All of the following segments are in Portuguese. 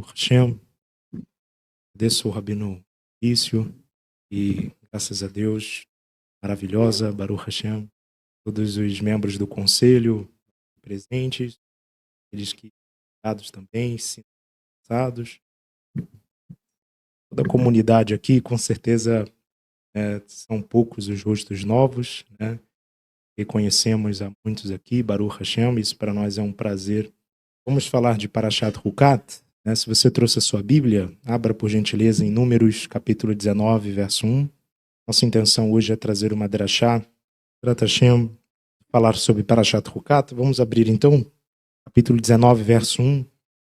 Baruch Hashem. Agradeço ao Rabino Ício e, graças a Deus, maravilhosa, Baruch Hashem, todos os membros do conselho presentes, eles que dados também, sintonizados, toda a comunidade aqui, com certeza são poucos os rostos novos, né? Reconhecemos a muitos aqui, Baruch Hashem, isso para nós é um prazer. Vamos falar de Parashat Hukat, né? Se você trouxe a sua Bíblia, abra por gentileza em Números, capítulo 19, verso 1. Nossa intenção hoje é trazer uma drachá, Hashem, falar sobre Parashat Hukat. Vamos abrir então, capítulo 19, verso 1.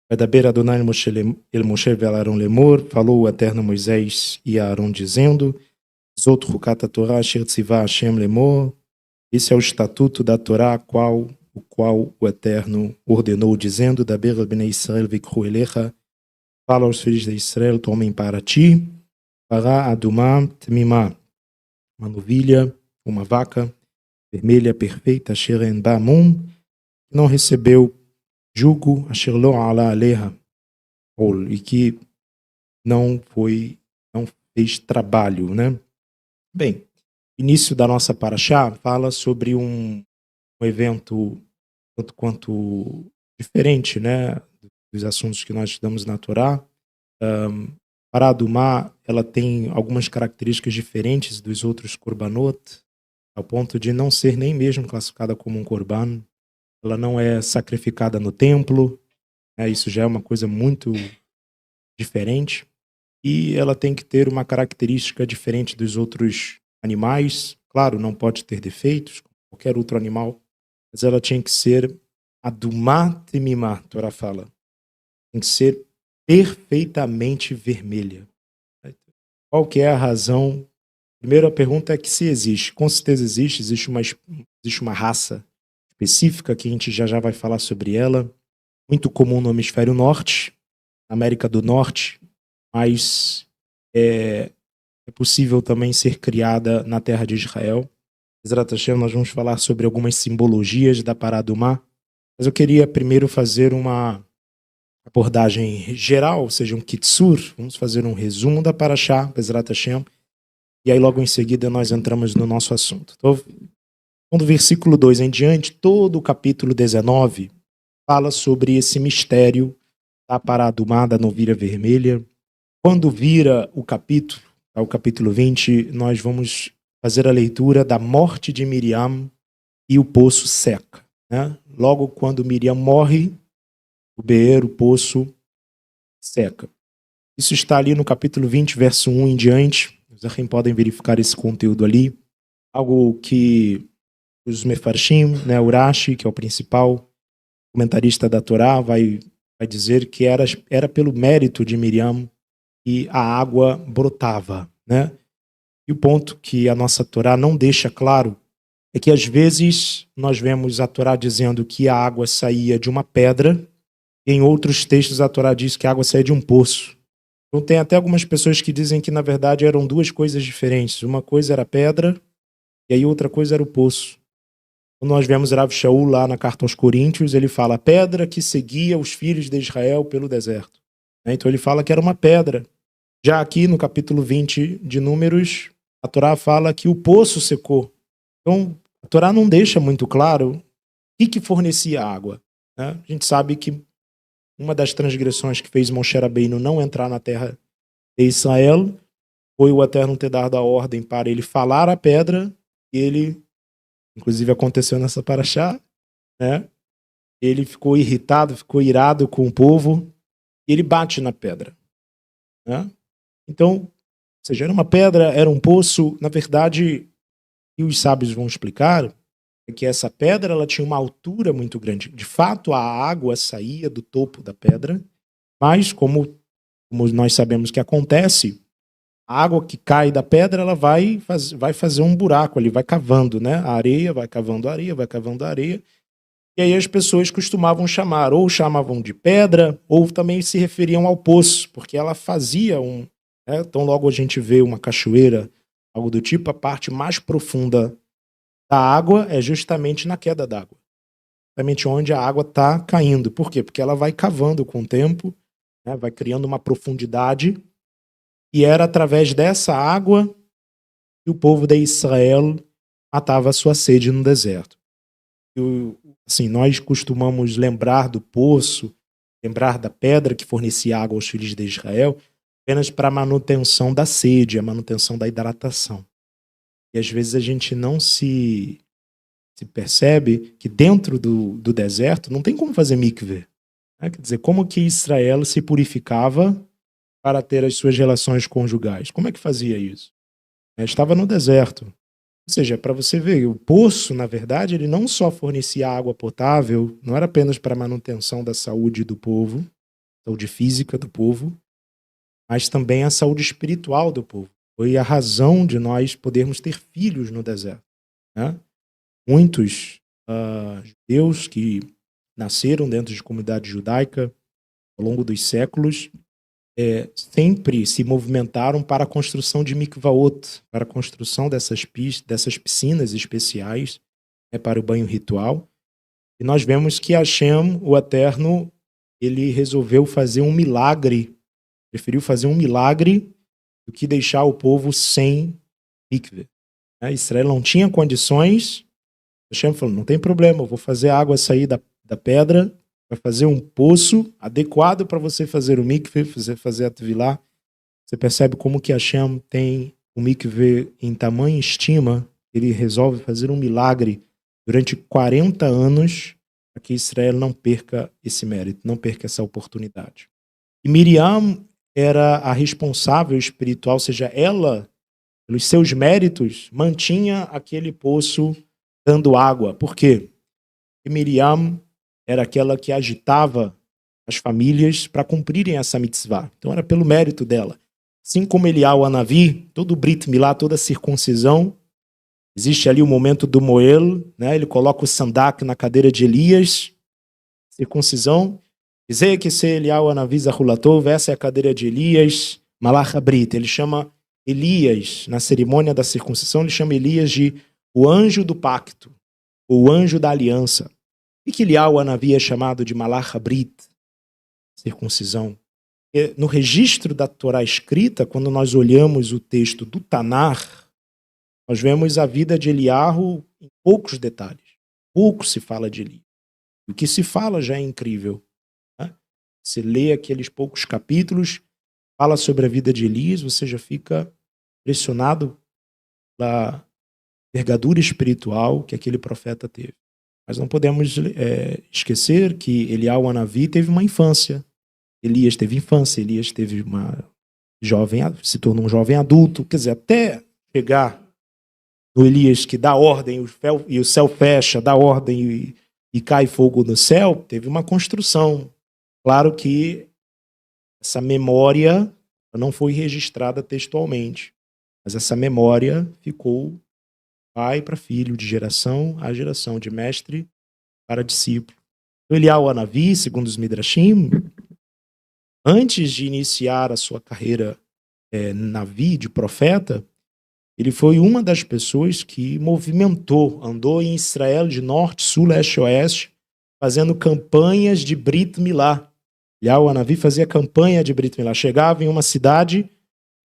Vedaber Adonai el Moshe vel Aaron lemor, falou o eterno Moisés e a Aaron dizendo, Zot Hukat Torah asher tzivah Hashem lemor. Esse é o estatuto da Torá, o qual o Eterno ordenou, dizendo, Daber bnei Israel vikru elecha, fala aos filhos de Israel, tomem para ti, para adumá tmimá, uma novilha, uma vaca vermelha perfeita, asher en ba mum, que não recebeu jugo, asher lo ala aleha, e que não fez trabalho, né? Bem, início da nossa paraxá fala sobre um evento tanto quanto diferente, né, dos assuntos que nós estudamos na Torá. Pará adumá, ela tem algumas características diferentes dos outros korbanot, ao ponto de não ser nem mesmo classificada como um korban. Ela não é sacrificada no templo, né, isso já é uma coisa muito diferente. E ela tem que ter uma característica diferente dos outros animais. Claro, não pode ter defeitos, como qualquer outro animal, mas ela tinha que ser adumá temimá, a Torá fala. Tem que ser perfeitamente vermelha. Qual que é a razão? Primeiro, a pergunta é que se existe. Com certeza existe uma raça específica, que a gente já vai falar sobre ela, muito comum no hemisfério norte, na América do Norte, mas é possível também ser criada na terra de Israel. Bezrat Hashem, nós vamos falar sobre algumas simbologias da Pará adumá, mas eu queria primeiro fazer uma abordagem geral, ou seja, um kitsur. Vamos fazer um resumo da Parashá, Bezrat Hashem, e aí logo em seguida nós entramos no nosso assunto. Então, do versículo 2 em diante, todo o capítulo 19 fala sobre esse mistério da Pará adumá, da novilha vermelha. Quando vira o capítulo 20, nós vamos fazer a leitura da morte de Miriam e o poço seca, né? Logo quando Miriam morre, o poço seca. Isso está ali no capítulo 20, verso 1 em diante. Os Achim podem verificar esse conteúdo ali. Algo que os Mefarshim, né, Urashi, que é o principal comentarista da Torá, vai dizer que era pelo mérito de Miriam e a água brotava, né? E o ponto que a nossa Torá não deixa claro é que às vezes nós vemos a Torá dizendo que a água saía de uma pedra, e em outros textos a Torá diz que a água saía de um poço. Então tem até algumas pessoas que dizem que na verdade eram duas coisas diferentes. Uma coisa era a pedra e aí outra coisa era o poço. Quando nós vemos Rav Shaul lá na carta aos Coríntios, ele fala a pedra que seguia os filhos de Israel pelo deserto. Então ele fala que era uma pedra. Já aqui no capítulo 20 de Números, a Torá fala que o poço secou. Então a Torá não deixa muito claro o que fornecia a água, né? A gente sabe que uma das transgressões que fez Moshe Rabbeinu não entrar na terra de Israel foi o Eterno ter dado a ordem para ele falar a pedra, e ele, inclusive aconteceu nessa paraxá, né? Ele ficou irritado, ficou irado com o povo, e ele bate na pedra, né? Então, ou seja, era uma pedra, era um poço. Na verdade, e os sábios vão explicar, é que essa pedra ela tinha uma altura muito grande. De fato, a água saía do topo da pedra, mas como nós sabemos que acontece, a água que cai da pedra ela vai fazer um buraco ali, vai cavando, né? A areia vai cavando a areia, vai cavando a areia. E aí as pessoas costumavam chamar, ou chamavam de pedra, ou também se referiam ao poço, porque ela fazia né? Então logo a gente vê uma cachoeira, algo do tipo, a parte mais profunda da água é justamente na queda d'água. Justamente onde a água está caindo. Por quê? Porque ela vai cavando com o tempo né? Vai criando uma profundidade, e era através dessa água que o povo de Israel matava a sua sede no deserto. Assim, nós costumamos lembrar do poço, lembrar da pedra que fornecia água aos filhos de Israel, apenas para a manutenção da sede, a manutenção da hidratação. E às vezes a gente não se percebe que dentro do deserto não tem como fazer mikveh. Né? Quer dizer, como que Israel se purificava para ter as suas relações conjugais? Como é que fazia isso? Estava no deserto. Ou seja, para você ver, o poço, na verdade, ele não só fornecia água potável, não era apenas para a manutenção da saúde do povo, saúde física do povo, mas também a saúde espiritual do povo. Foi a razão de nós podermos ter filhos no deserto. Né? Muitos judeus que nasceram dentro de comunidade judaica ao longo dos séculos sempre se movimentaram para a construção de mikvaot, para a construção dessas piscinas especiais, para o banho ritual. E nós vemos que Hashem, o Eterno, ele resolveu fazer um milagre, preferiu fazer um milagre do que deixar o povo sem mikveh. Israel não tinha condições. Hashem falou, não tem problema, eu vou fazer a água sair da pedra, vai fazer um poço adequado para você fazer o mikveh, fazer a tevilá. Você percebe como que Hashem tem o mikveh em tamanha estima. Ele resolve fazer um milagre durante 40 anos para que Israel não perca esse mérito, não perca essa oportunidade. E Miriam era a responsável espiritual, ou seja, ela, pelos seus méritos, mantinha aquele poço dando água. Por quê? Porque Miriam era aquela que agitava as famílias para cumprirem essa mitzvah. Então era pelo mérito dela. Assim como Eliyahu Hanavi, todo o Brit Milá, toda a circuncisão, existe ali o momento do Moel, né? Ele coloca o sandak na cadeira de Elias, circuncisão. Dizer que se Eliyahu Hanavi Zahulatov, essa é a cadeira de Elias, Malach Brit. Ele chama Elias, na cerimônia da circuncisão, ele chama Elias de o anjo do pacto, o anjo da aliança. E que Eliyahu Hanavi é chamado de Malach Brit, circuncisão. E no registro da Torá escrita, quando nós olhamos o texto do Tanar, nós vemos a vida de Eliyahu em poucos detalhes. Pouco se fala de Elias. O que se fala já é incrível. Né? Você lê aqueles poucos capítulos, fala sobre a vida de Elias, você já fica impressionado pela envergadura espiritual que aquele profeta teve. Mas não podemos esquecer que Eliyahu Hanavi teve uma infância. Elias teve infância, Elias teve uma jovem, se tornou um jovem adulto. Quer dizer, até chegar no Elias que dá ordem e o céu fecha, dá ordem e cai fogo no céu, teve uma construção. Claro que essa memória não foi registrada textualmente, mas essa memória ficou pai para filho, de geração a geração, de mestre para discípulo. Eliyahu Hanavi, segundo os Midrashim, antes de iniciar a sua carreira Navi, de profeta, ele foi uma das pessoas que movimentou, andou em Israel de norte, sul, leste e oeste, fazendo campanhas de Brit Milá. Eliyahu Hanavi fazia campanha de Brit Milá. Chegava em uma cidade,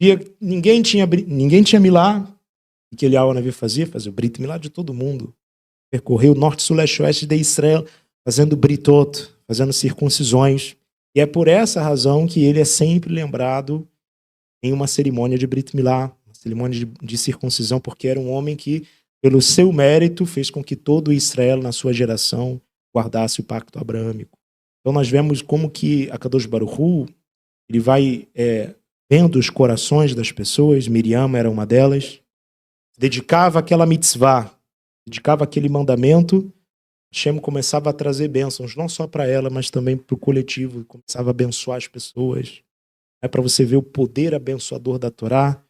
via ninguém tinha Milá. O que Eliyahu Hanavi fazia o Brit Milá de todo mundo. Percorreu o norte, sul, leste e oeste de Israel, fazendo Britot, fazendo circuncisões. E é por essa razão que ele é sempre lembrado em uma cerimônia de Brit Milá, uma cerimônia de circuncisão, porque era um homem que, pelo seu mérito, fez com que todo Israel, na sua geração, guardasse o pacto abrâmico. Então nós vemos como que a Kadosh Baruch Hu, ele vai vendo os corações das pessoas. Miriam era uma delas, dedicava aquela mitzvah, dedicava aquele mandamento. Hashem começava a trazer bênçãos, não só para ela, mas também para o coletivo, começava a abençoar as pessoas. É para você ver o poder abençoador da Torá.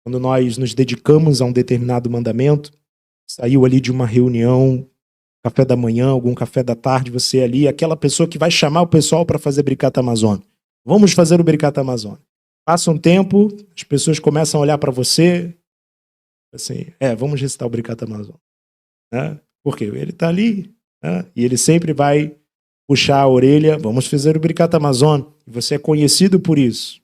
Quando nós nos dedicamos a um determinado mandamento, saiu ali de uma reunião, café da manhã, algum café da tarde, você ali, aquela pessoa que vai chamar o pessoal para fazer Birkat Hamazon. Vamos fazer o Birkat Hamazon. Passa um tempo, as pessoas começam a olhar para você, assim, vamos recitar o Birkat Hamazon. Né? Por quê? Ele está ali, né? E ele sempre vai puxar a orelha, vamos fazer o Birkat Hamazon. Você é conhecido por isso.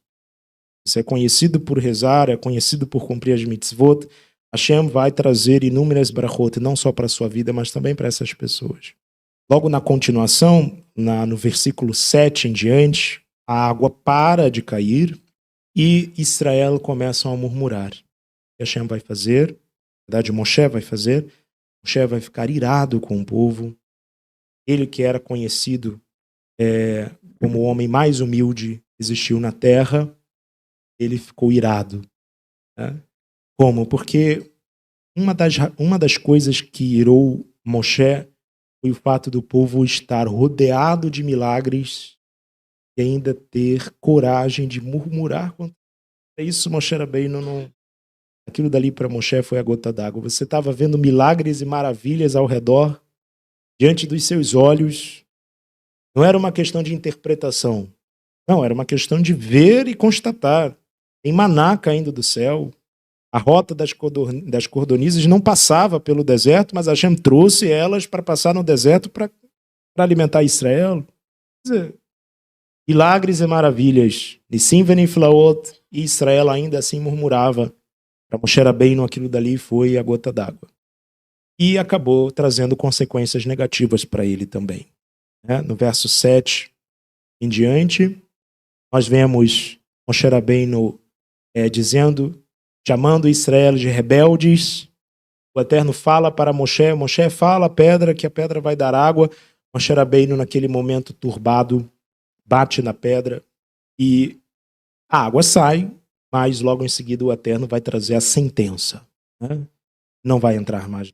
Você é conhecido por rezar, é conhecido por cumprir as mitzvot. Hashem vai trazer inúmeras brachot, não só para a sua vida, mas também para essas pessoas. Logo na continuação, no versículo 7 em diante, a água para de cair e Israel começam a murmurar. O que Hashem vai fazer? Na verdade, Moshe vai fazer. Moshe vai ficar irado com o povo. Ele que era conhecido como o homem mais humilde que existiu na terra, ele ficou irado. Né? Como? Porque uma das coisas que irou Moshe foi o fato do povo estar rodeado de milagres e ainda ter coragem de murmurar contra isso. Moshe Rabbeinu não... Aquilo dali para Moshe foi a gota d'água. Você estava vendo milagres e maravilhas ao redor, diante dos seus olhos. Não era uma questão de interpretação. Não, era uma questão de ver e constatar. Tem maná caindo do céu. A rota das cordonizes não passava pelo deserto, mas Hashem trouxe elas para passar no deserto para alimentar Israel. Quer dizer, milagres e maravilhas. Nissim veniflaot, e Israel ainda assim murmurava. Para Moshe Rabbeinu aquilo dali foi a gota d'água. E acabou trazendo consequências negativas para ele também. No verso 7 em diante, nós vemos Moshe Rabbeinu chamando Israel de rebeldes. O Eterno fala para Moshe, Moshe fala a pedra, que a pedra vai dar água. Moshe Rabbeinu, naquele momento turbado, bate na pedra e a água sai, mas logo em seguida o Eterno vai trazer a sentença. Não vai entrar mais.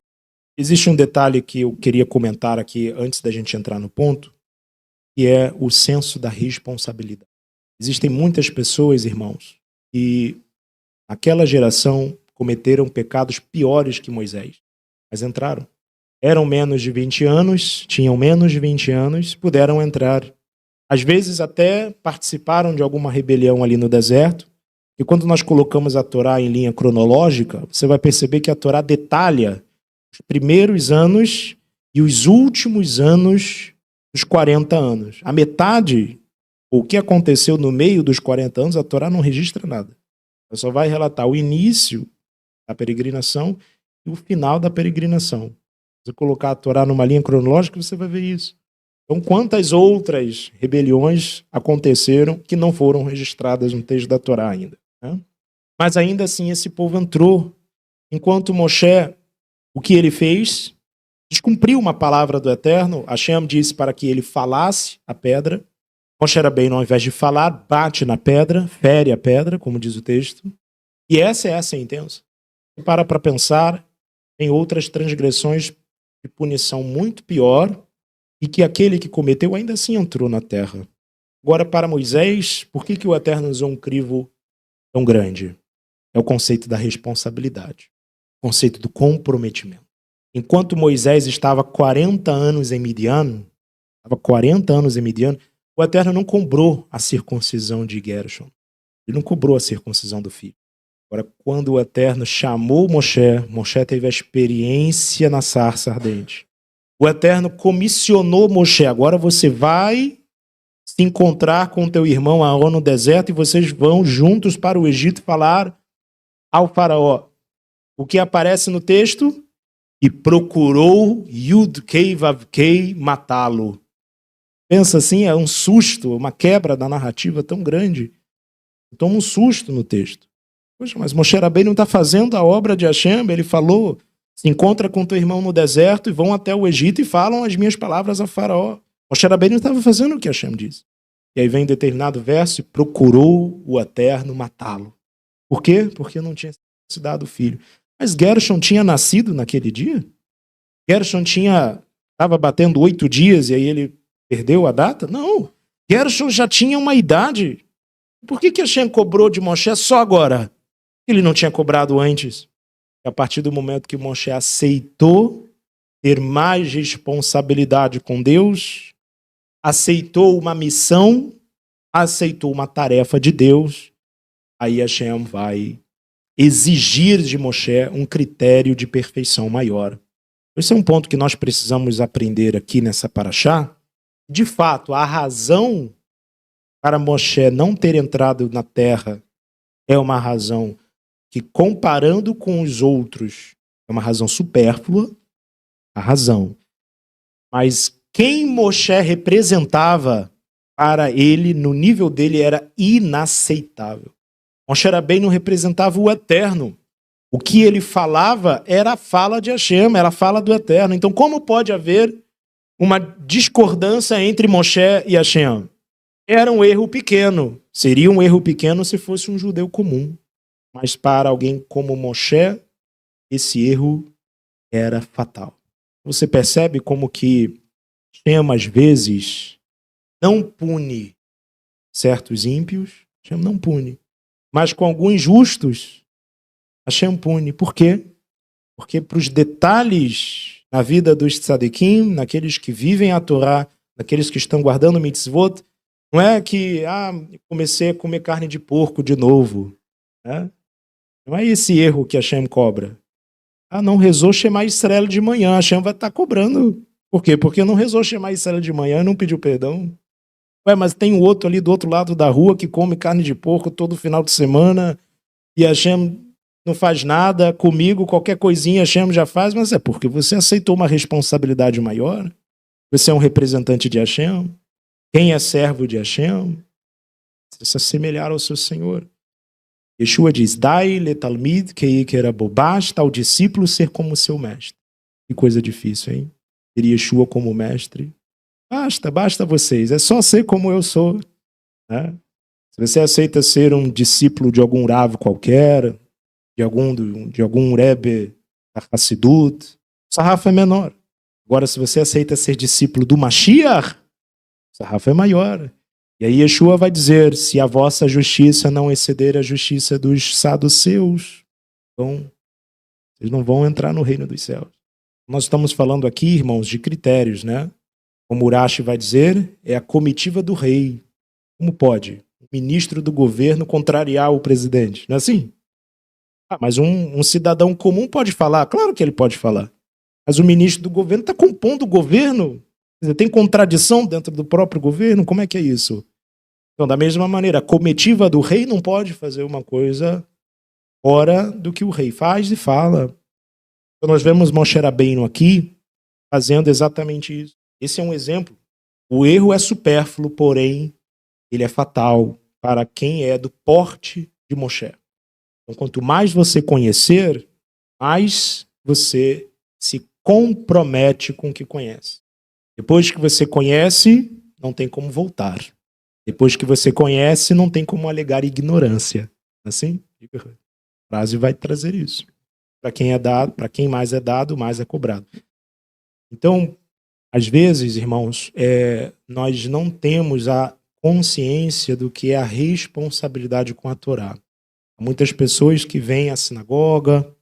Existe um detalhe que eu queria comentar aqui antes da gente entrar no ponto, que é o senso da responsabilidade. Existem muitas pessoas, irmãos, que naquela geração cometeram pecados piores que Moisés, mas entraram. Eram menos de 20 anos, tinham menos de 20 anos, puderam entrar. Às vezes até participaram de alguma rebelião ali no deserto, e quando nós colocamos a Torá em linha cronológica, você vai perceber que a Torá detalha os primeiros anos e os últimos anos dos 40 anos. A metade, o que aconteceu no meio dos 40 anos, a Torá não registra nada. Ela só vai relatar o início da peregrinação e o final da peregrinação. Se você colocar a Torá numa linha cronológica, você vai ver isso. Então, quantas outras rebeliões aconteceram que não foram registradas no texto da Torá ainda? Mas ainda assim esse povo entrou. Enquanto Moshe, o que ele fez? Descumpriu uma palavra do Eterno. Hashem disse para que ele falasse a pedra. Moshe Rabbeinu, ao invés de falar, bate na pedra, fere a pedra, como diz o texto. E essa é a sentença. Para pensar em outras transgressões de punição muito pior e que aquele que cometeu ainda assim entrou na terra. Agora, para Moisés, por que o Eterno usou um crivo tão grande? É o conceito da responsabilidade, o conceito do comprometimento. Enquanto Moisés estava 40 anos em Midian, o Eterno não cobrou a circuncisão de Gershom. Ele não cobrou a circuncisão do filho. Agora, quando o Eterno chamou Moshe, Moshe teve a experiência na sarça ardente. O Eterno comissionou Moshe, agora você vai se encontrar com teu irmão Arão no deserto e vocês vão juntos para o Egito falar ao faraó. O que aparece no texto? E procurou Yud-Kei Vav-Kei matá-lo. Pensa assim, é um susto, uma quebra da narrativa tão grande. Toma um susto no texto. Poxa, mas Moshe Rabbeinu não está fazendo a obra de Hashem, ele falou, se encontra com teu irmão no deserto e vão até o Egito e falam as minhas palavras ao faraó. Moshe Rabbeinu estava fazendo o que Hashem disse. E aí vem determinado verso, procurou o Eterno matá-lo. Por quê? Porque não tinha se dado o filho. Mas Gershom tinha nascido naquele dia? Gershom estava batendo 8 dias e aí ele perdeu a data? Não. Gershom já tinha uma idade. Por que Hashem cobrou de Moshe só agora? Ele não tinha cobrado antes. E a partir do momento que Moshe aceitou ter mais responsabilidade com Deus, aceitou uma missão, aceitou uma tarefa de Deus, aí Hashem vai exigir de Moshe um critério de perfeição maior. Esse é um ponto que nós precisamos aprender aqui nessa paraxá, De fato, a razão para Moshe não ter entrado na terra é uma razão que, comparando com os outros, é uma razão supérflua, a razão. Mas quem Moshe representava para ele, no nível dele, era inaceitável. Moshe Rabbeinu representava o eterno. O que ele falava era a fala de Hashem, era a fala do eterno. Então, como pode haver uma discordância entre Moshe e Hashem? Era um erro pequeno. Seria um erro pequeno se fosse um judeu comum. Mas para alguém como Moshe, esse erro era fatal. Você percebe como que Hashem, às vezes, não pune certos ímpios, Hashem não pune. Mas com alguns justos, Hashem pune. Por quê? Porque para os detalhes na vida dos tzadikim, naqueles que vivem a Torá, naqueles que estão guardando mitzvot, não é que comecei a comer carne de porco de novo. Né? Não é esse erro que Hashem cobra. Não rezou Shema Israel de manhã, Hashem vai estar cobrando. Por quê? Porque não rezou Shema Israel de manhã e não pediu perdão. Mas tem um outro ali do outro lado da rua que come carne de porco todo final de semana e Hashem não faz nada comigo, qualquer coisinha Hashem já faz, mas é porque você aceitou uma responsabilidade maior. Você é um representante de Hashem. Quem é servo de Hashem? Você se assemelhar ao seu Senhor. Yeshua diz, dai le talmid keikera bo, basta ao discípulo ser como seu mestre. Que coisa difícil, hein? Ter Yeshua como mestre. Basta vocês, é só ser como eu sou. Né? Se você aceita ser um discípulo de algum Rav qualquer, de algum Rebbe Hassidut, o sarrafo é menor. Agora, se você aceita ser discípulo do Mashiach, o sarrafo é maior. E aí Yeshua vai dizer, se a vossa justiça não exceder a justiça dos saduceus, então vocês não vão entrar no reino dos céus. Nós estamos falando aqui, irmãos, de critérios, né? Como Urashi vai dizer, é a comitiva do rei. Como pode o ministro do governo contrariar o presidente? Não é assim? Mas um cidadão comum pode falar? Claro que ele pode falar. Mas o ministro do governo está compondo o governo. Tem contradição dentro do próprio governo? Como é que é isso? Então, da mesma maneira, a comitiva do rei não pode fazer uma coisa fora do que o rei faz e fala. Então, nós vemos Moshe Rabbeinu aqui fazendo exatamente isso. Esse é um exemplo. O erro é supérfluo, porém, ele é fatal para quem é do porte de Moshe. Então, quanto mais você conhecer, mais você se compromete com o que conhece. Depois que você conhece, não tem como voltar. Depois que você conhece, não tem como alegar ignorância. Assim? A frase vai trazer isso. Para quem é dado, para quem mais é dado, mais é cobrado. Então, às vezes, irmãos, nós não temos a consciência do que é a responsabilidade com a Torá. Há muitas pessoas que vêm à sinagoga,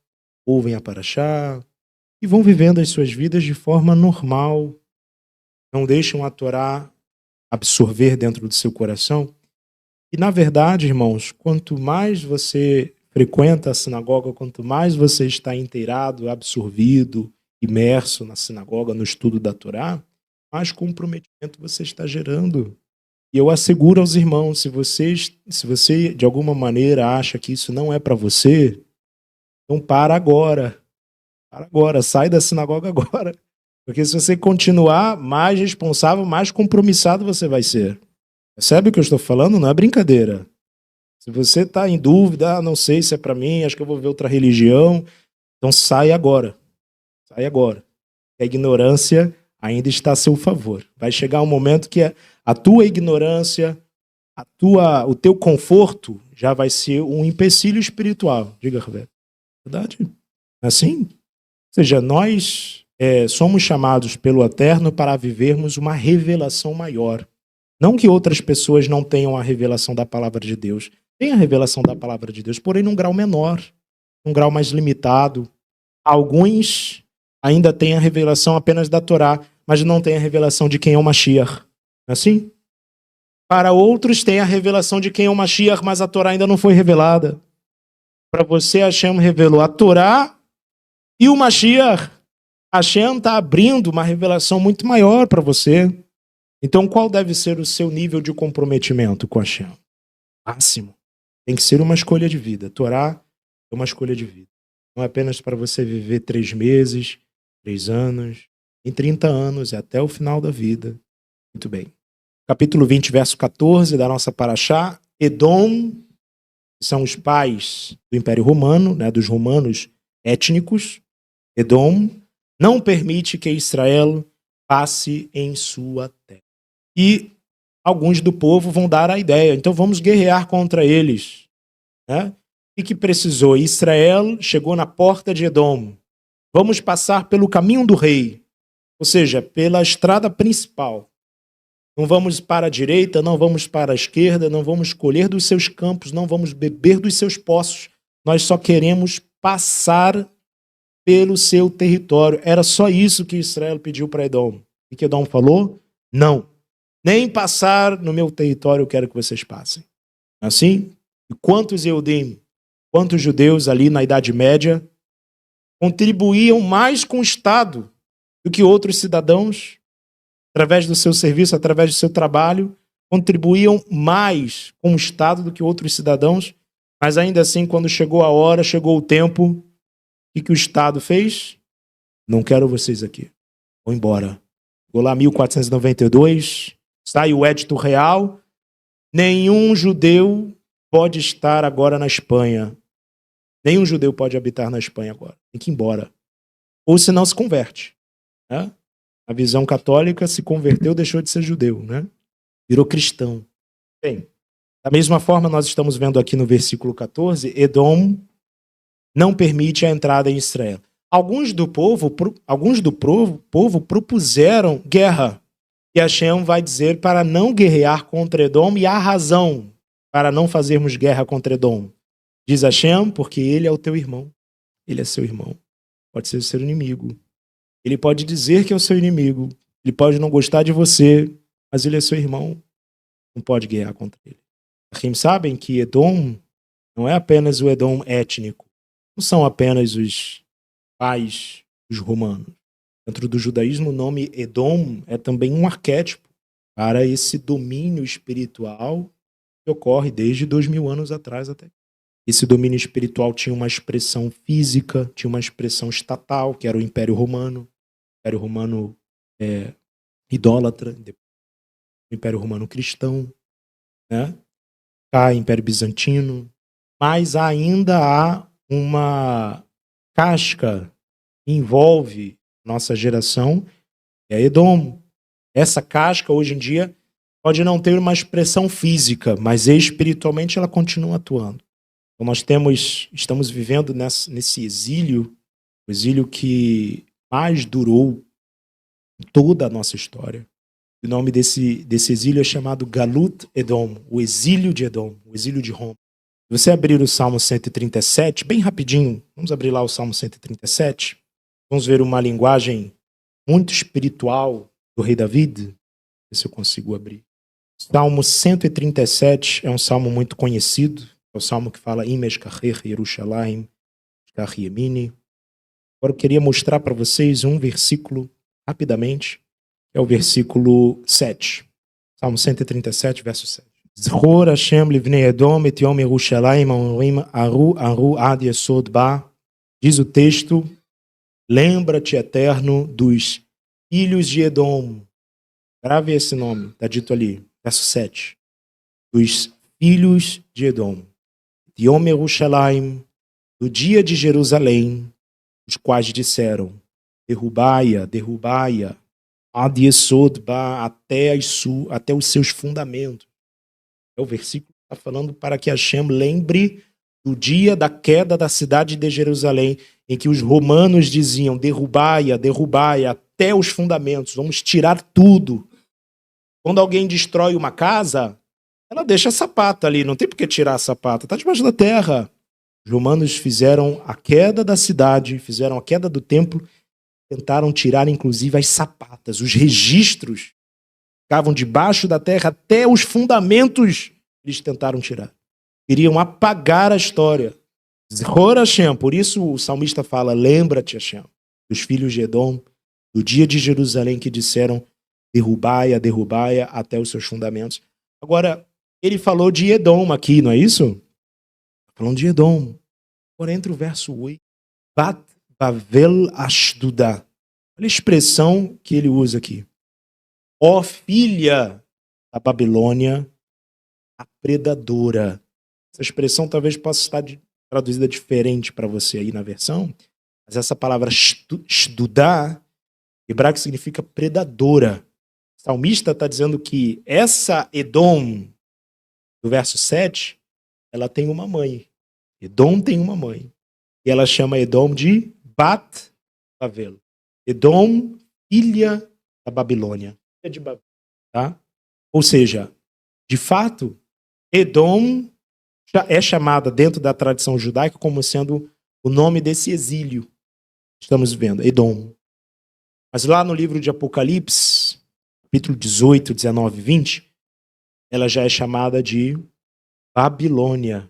ouvem a Parashá, e vão vivendo as suas vidas de forma normal, não deixam a Torá absorver dentro do seu coração. E, na verdade, irmãos, quanto mais você frequenta a sinagoga, quanto mais você está inteirado, absorvido, imerso na sinagoga, no estudo da Torá, mais comprometimento você está gerando. E eu asseguro aos irmãos, se você de alguma maneira acha que isso não é para você, então para agora. Para agora, sai da sinagoga agora. Porque se você continuar, mais responsável, mais compromissado você vai ser. Percebe o que eu estou falando? Não é brincadeira. Se você está em dúvida, não sei se é para mim, acho que eu vou ver outra religião, então sai agora. Sai agora. A ignorância ainda está a seu favor. Vai chegar um momento que a tua ignorância, o teu conforto já vai ser um empecilho espiritual. Diga, Roberto. Verdade? Assim? Ou seja, nós somos chamados pelo Eterno para vivermos uma revelação maior. Não que outras pessoas não tenham a revelação da palavra de Deus. Tem a revelação da palavra de Deus, porém num grau menor, num grau mais limitado. Alguns ainda têm a revelação apenas da Torá, mas não têm a revelação de quem é o Mashiach. Não é assim? Para outros tem a revelação de quem é o Mashiach, mas a Torá ainda não foi revelada. Para você, Hashem revelou a Torá e o Mashiach. Hashem está abrindo uma revelação muito maior para você. Então, qual deve ser o seu nível de comprometimento com Hashem? Máximo. Tem que ser uma escolha de vida. Torá é uma escolha de vida. Não é apenas para você viver 3 meses, 3 anos, em 30 anos, e até o final da vida. Muito bem. Capítulo 20, verso 14 da nossa paraxá. Edom, que são os pais do Império Romano, né, dos romanos étnicos. Edom não permite que Israel passe em sua terra. E alguns do povo vão dar a ideia, então vamos guerrear contra eles. Né? O que precisou? Israel chegou na porta de Edom. Vamos passar pelo caminho do rei, ou seja, pela estrada principal. Não vamos para a direita, não vamos para a esquerda, não vamos colher dos seus campos, não vamos beber dos seus poços. Nós só queremos passar pelo seu território. Era só isso que Israel pediu para Edom. E que Edom falou? Não. Nem passar no meu território eu quero que vocês passem. Assim? E quantos Eudim, quantos judeus ali na Idade Média contribuíam mais com o Estado do que outros cidadãos, através do seu serviço, através do seu trabalho, contribuíam mais com o Estado do que outros cidadãos, mas ainda assim, quando chegou a hora, chegou o tempo, o que o Estado fez? Não quero vocês aqui. Vou embora. Vou lá, 1492, sai o Edito Real, nenhum judeu pode estar agora na Espanha. Nenhum judeu pode habitar na Espanha agora. Tem que ir embora. Ou senão se converte. Né? A visão católica se converteu, deixou de ser judeu. Né? Virou cristão. Bem, da mesma forma, nós estamos vendo aqui no versículo 14, Edom não permite a entrada em Israel. Alguns do povo propuseram guerra. E Hashem vai dizer para não guerrear contra Edom, e há razão para não fazermos guerra contra Edom. Diz Hashem, porque ele é o teu irmão. Ele é seu irmão. Pode ser o seu inimigo. Ele pode dizer que é o seu inimigo. Ele pode não gostar de você, mas ele é seu irmão. Não pode guerrear contra ele. Vocês sabem que Edom não é apenas o Edom étnico. Não são apenas os pais dos romanos. Dentro do judaísmo, o nome Edom é também um arquétipo para esse domínio espiritual que ocorre desde 2000 anos atrás até. Esse domínio espiritual tinha uma expressão física, tinha uma expressão estatal, que era o Império Romano. O Império Romano idólatra, o Império Romano cristão, né? Cá, Império Bizantino. Mas ainda há uma casca que envolve nossa geração, é Edom. Essa casca, hoje em dia, pode não ter uma expressão física, mas espiritualmente ela continua atuando. Então nós estamos vivendo nesse exílio, o exílio que mais durou em toda a nossa história. O nome desse exílio é chamado Galut Edom, o exílio de Edom, o exílio de Roma. Se você abrir o Salmo 137, bem rapidinho, vamos abrir lá o Salmo 137, vamos ver uma linguagem muito espiritual do rei David. Ver se eu consigo abrir. Salmo 137 é um salmo muito conhecido. É o salmo que fala Imesh Kacher Yerushalayim Kach Yemini. Agora eu queria mostrar para vocês um versículo rapidamente. É o versículo 7. Salmo 137, verso 7. Zchor Hashem livnei Edom et yom Yerushalayim omrim aru ad yesod ba. Diz o texto: lembra-te, Eterno, dos filhos de Edom. Grave esse nome, está dito ali, verso 7. Dos filhos de Edom. Yom Yerushalayim, do dia de Jerusalém, os quais disseram: derrubai-a, derrubai-a, ad yesod ba, até os seus fundamentos. É o versículo que está falando para que Hashem lembre do dia da queda da cidade de Jerusalém, em que os romanos diziam: derrubai-a, derrubai-a, até os fundamentos, vamos tirar tudo. Quando alguém destrói uma casa, ela deixa a sapata ali, não tem por que tirar a sapata, está debaixo da terra. Os romanos fizeram a queda da cidade, fizeram a queda do templo, tentaram tirar inclusive as sapatas, os registros ficavam debaixo da terra, até os fundamentos eles tentaram tirar. Queriam apagar a história. Zchor Hashem, por isso o salmista fala: lembra-te, Hashem, dos filhos de Edom, do dia de Jerusalém, que disseram: derrubai-a até os seus fundamentos. Agora, ele falou de Edom aqui, não é isso? Falando de Edom. Agora entra o verso 8. Bat Bavel Ashdudá. Olha a expressão que ele usa aqui. Ó filha da Babilônia, a predadora. Essa expressão talvez possa estar traduzida diferente para você aí na versão, mas essa palavra Ashdudá, em hebraico, significa predadora. O salmista está dizendo que essa Edom, do verso 7, ela tem uma mãe. Edom tem uma mãe. E ela chama Edom de Bat Bavel. Edom, filha da Babilônia. Filha de Babilônia, tá? Ou seja, de fato, Edom é chamada dentro da tradição judaica como sendo o nome desse exílio que estamos vendo, Edom. Mas lá no livro de Apocalipse, capítulo 18, 19 e 20, ela já é chamada de Babilônia,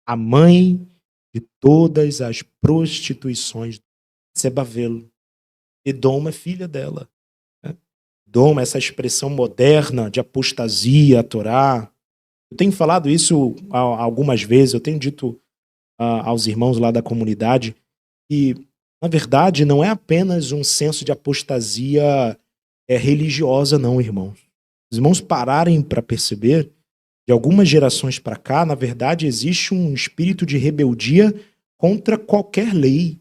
a mãe de todas as prostituições. Isso é Bavel. Edom é filha dela. Edom, essa expressão moderna de apostasia, a Torá. Eu tenho falado isso algumas vezes, eu tenho dito aos irmãos lá da comunidade que, na verdade, não é apenas um senso de apostasia religiosa, não, irmãos. Os irmãos pararem para perceber, de algumas gerações para cá, na verdade, existe um espírito de rebeldia contra qualquer lei.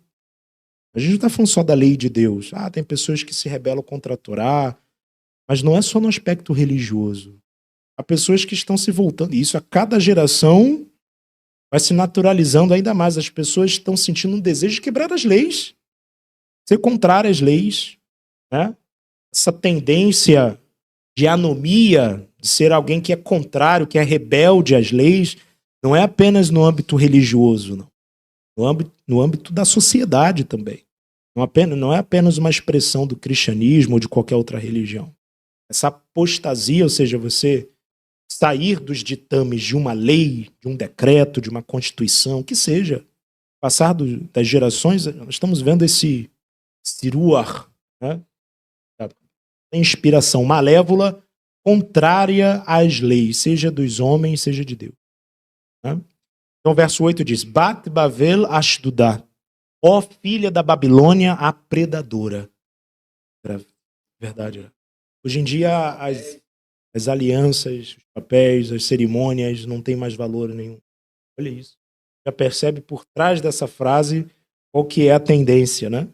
A gente não está falando só da lei de Deus. Tem pessoas que se rebelam contra a Torá, mas não é só no aspecto religioso. Há pessoas que estão se voltando, e isso a cada geração vai se naturalizando ainda mais. As pessoas estão sentindo um desejo de quebrar as leis, ser contrário às leis, né? Essa tendência de anomia, de ser alguém que é contrário, que é rebelde às leis, não é apenas no âmbito religioso, não. No âmbito da sociedade também. Não é apenas uma expressão do cristianismo ou de qualquer outra religião. Essa apostasia, ou seja, você sair dos ditames de uma lei, de um decreto, de uma constituição, que seja, passar das gerações, nós estamos vendo esse ruach, né? Inspiração malévola contrária às leis, seja dos homens, seja de Deus. Né? Então, o verso 8 diz: Bat Bavel Ashdudá, ó filha da Babilônia, a predadora. Verdade. Hoje em dia, as alianças, os papéis, as cerimônias não têm mais valor nenhum. Olha isso. Já percebe por trás dessa frase qual que é a tendência, né?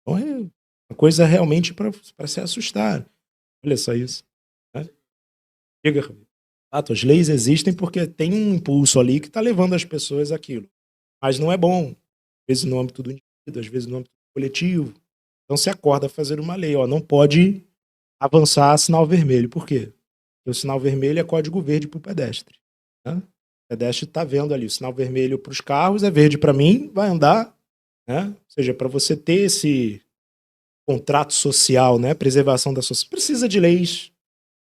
Então é uma coisa realmente para se assustar. Olha só isso. Né? Diga, Rabino. As leis existem porque tem um impulso ali que está levando as pessoas àquilo. Mas não é bom. Às vezes no âmbito do indivíduo, às vezes no âmbito coletivo. Então se acorda a fazer uma lei. Não pode avançar sinal vermelho. Por quê? Porque o sinal vermelho é código verde para o pedestre. Né? O pedestre está vendo ali. O sinal vermelho para os carros é verde para mim, vai andar. Né? Ou seja, para você ter esse contrato social, né? Preservação da sociedade, precisa de leis.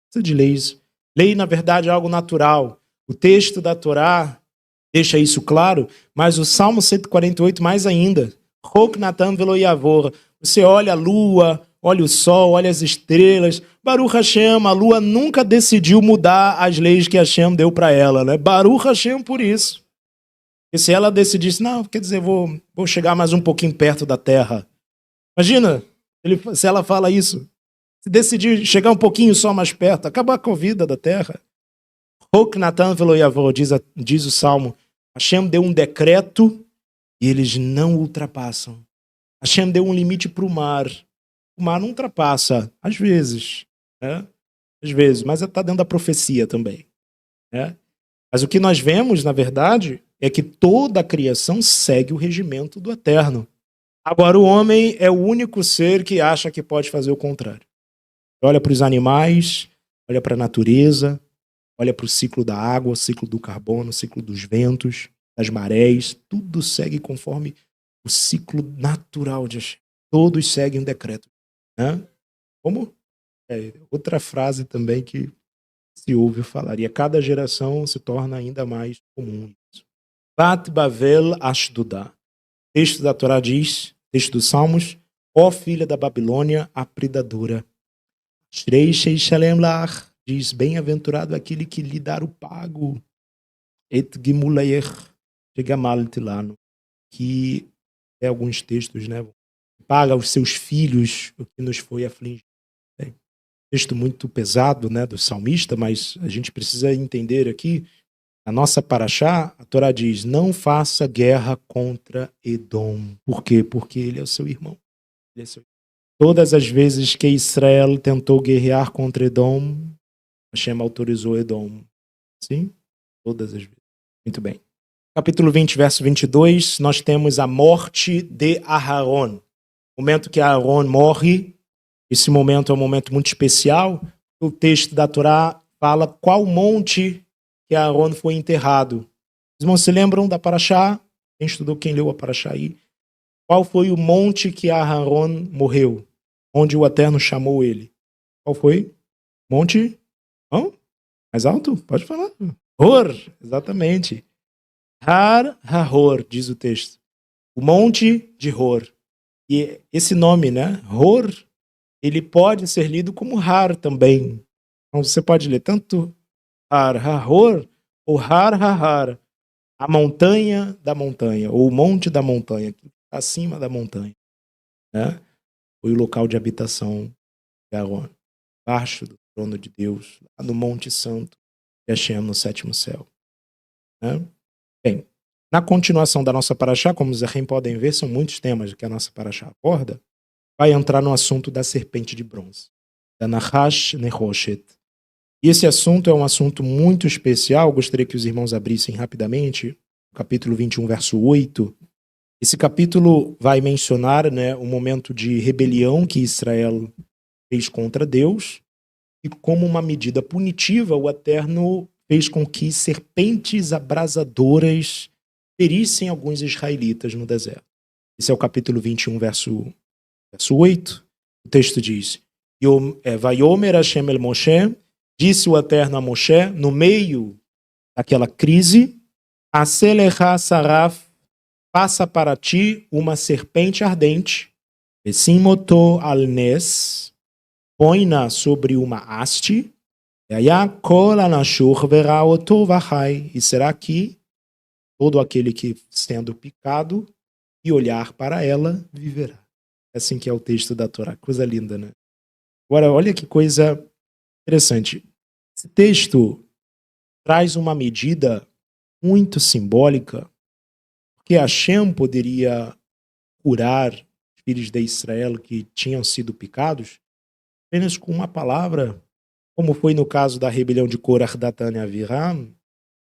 Precisa de leis. Lei, na verdade, é algo natural. O texto da Torá deixa isso claro, mas o Salmo 148 mais ainda. Rok Natan velo Yavor. Você olha a lua, olha o sol, olha as estrelas. Baruch Hashem, a lua nunca decidiu mudar as leis que Hashem deu para ela, né? Baruch Hashem por isso. E se ela decidisse, não, quer dizer, vou chegar mais um pouquinho perto da terra. Imagina, se ela fala isso. Se decidir chegar um pouquinho só mais perto, acabar com a vida da terra. Rok Natan velo Yavor, diz o Salmo. Hashem deu um decreto e eles não ultrapassam. Hashem deu um limite para o mar. O mar não ultrapassa, às vezes. Né? Às vezes, mas está dentro da profecia também. Né? Mas o que nós vemos, na verdade, é que toda a criação segue o regimento do Eterno. Agora, o homem é o único ser que acha que pode fazer o contrário. Olha para os animais, olha para a natureza, olha para o ciclo da água, o ciclo do carbono, o ciclo dos ventos, das marés, tudo segue conforme o ciclo natural de Hashem. Todos seguem um decreto. Né? Como? Outra frase também que se ouve falar. E a cada geração se torna ainda mais comum. Bat Bavel Ashdudá. O texto da Torá diz, texto dos Salmos, ó filha da Babilônia, a predadora. Shrei sheishalem lach, diz, bem-aventurado aquele que lhe dar o pago. Et gimulayech shegamal tilano, que é alguns textos, né? Paga aos seus filhos o que nos foi afligido. Texto muito pesado, né, do salmista, mas a gente precisa entender aqui, na nossa paraxá, a Torá diz, não faça guerra contra Edom. Por quê? Porque ele é o seu irmão. Ele é seu... Todas as vezes que Israel tentou guerrear contra Edom, Hashem autorizou Edom. Sim? Todas as vezes. Muito bem. Capítulo 20, verso 22, nós temos a morte de Aharon. O momento que Aharon morre, esse momento é um momento muito especial. O texto da Torá fala qual monte que Aharon foi enterrado. Os irmãos se lembram da paraxá? Quem estudou, quem leu a paraxá aí? Qual foi o monte que Aharon morreu? Onde o Eterno chamou ele? Qual foi? Monte? Não? Mais alto? Pode falar. Hor, exatamente. Har Hahor, diz o texto. O monte de Hor. E esse nome, né? Hor, ele pode ser lido como Har também. Então você pode ler tanto Har Hahor ou Har Hahar, a montanha da montanha, ou o monte da montanha, acima da montanha. Né? Foi o local de habitação de Aaron, abaixo do trono de Deus, lá no Monte Santo, de Hashem, no sétimo céu. Né? Bem, na continuação da nossa paraxá, como os Zerrim podem ver, são muitos temas que a nossa paraxá aborda, vai entrar no assunto da serpente de bronze, da Nahash Nehoshet. E esse assunto é um assunto muito especial, gostaria que os irmãos abrissem rapidamente, capítulo 21, verso 8. Esse capítulo vai mencionar, né, o momento de rebelião que Israel fez contra Deus, e como uma medida punitiva, o Eterno fez com que serpentes abrasadoras ferissem alguns israelitas no deserto. Esse é o capítulo 21, verso 8. O texto diz, Vayomer Hashem el Moshe, disse o Eterno a Moshe, no meio daquela crise, Aselecha saraf, faça para ti uma serpente ardente, Vesimoto alnes, põe-na sobre uma haste, e será que todo aquele que, sendo picado e olhar para ela, viverá. É assim que é o texto da Torá. Coisa linda, né? Agora, olha que coisa interessante. Esse texto traz uma medida muito simbólica, porque Hashem poderia curar os filhos de Israel que tinham sido picados apenas com uma palavra, como foi no caso da rebelião de Korah, Datan e Aviram.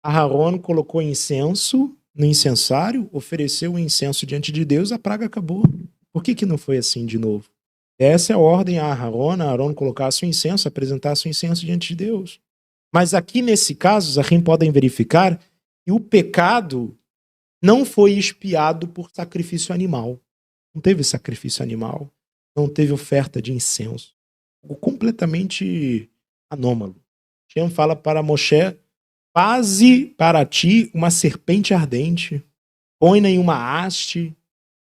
Aharon colocou incenso no incensário, ofereceu o incenso diante de Deus, a praga acabou. Por que não foi assim de novo? Essa é a ordem a Aharon colocasse o incenso, apresentasse o incenso diante de Deus. Mas aqui nesse caso, os Zerrim podem verificar que o pecado não foi expiado por sacrifício animal. Não teve sacrifício animal, não teve oferta de incenso. Algo completamente anômalo. Hashem fala para Moshe, faze para ti uma serpente ardente, põe-na em uma haste,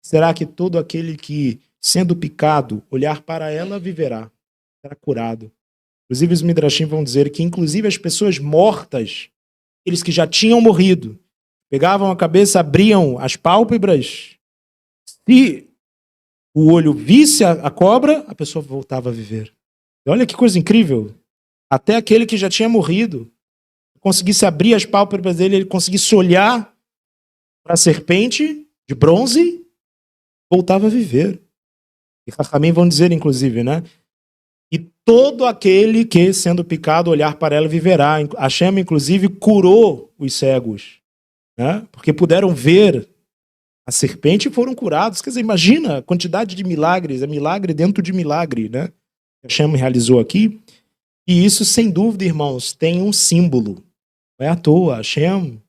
será que todo aquele que, sendo picado, olhar para ela, viverá, será curado. Inclusive os Midrashim vão dizer que inclusive as pessoas mortas, eles que já tinham morrido, pegavam a cabeça, abriam as pálpebras, se o olho visse a cobra, a pessoa voltava a viver. E olha que coisa incrível. Até aquele que já tinha morrido, conseguisse abrir as pálpebras dele, ele conseguisse olhar para a serpente de bronze, voltava a viver. E Chachamim vão dizer, inclusive, né? E todo aquele que, sendo picado, olhar para ela, viverá. Hashem, inclusive, curou os cegos, né? Porque puderam ver a serpente e foram curados. Quer dizer, imagina a quantidade de milagres, é milagre dentro de milagre, né? Hashem realizou aqui. E isso, sem dúvida, irmãos, tem um símbolo. Não é à toa. Hashem,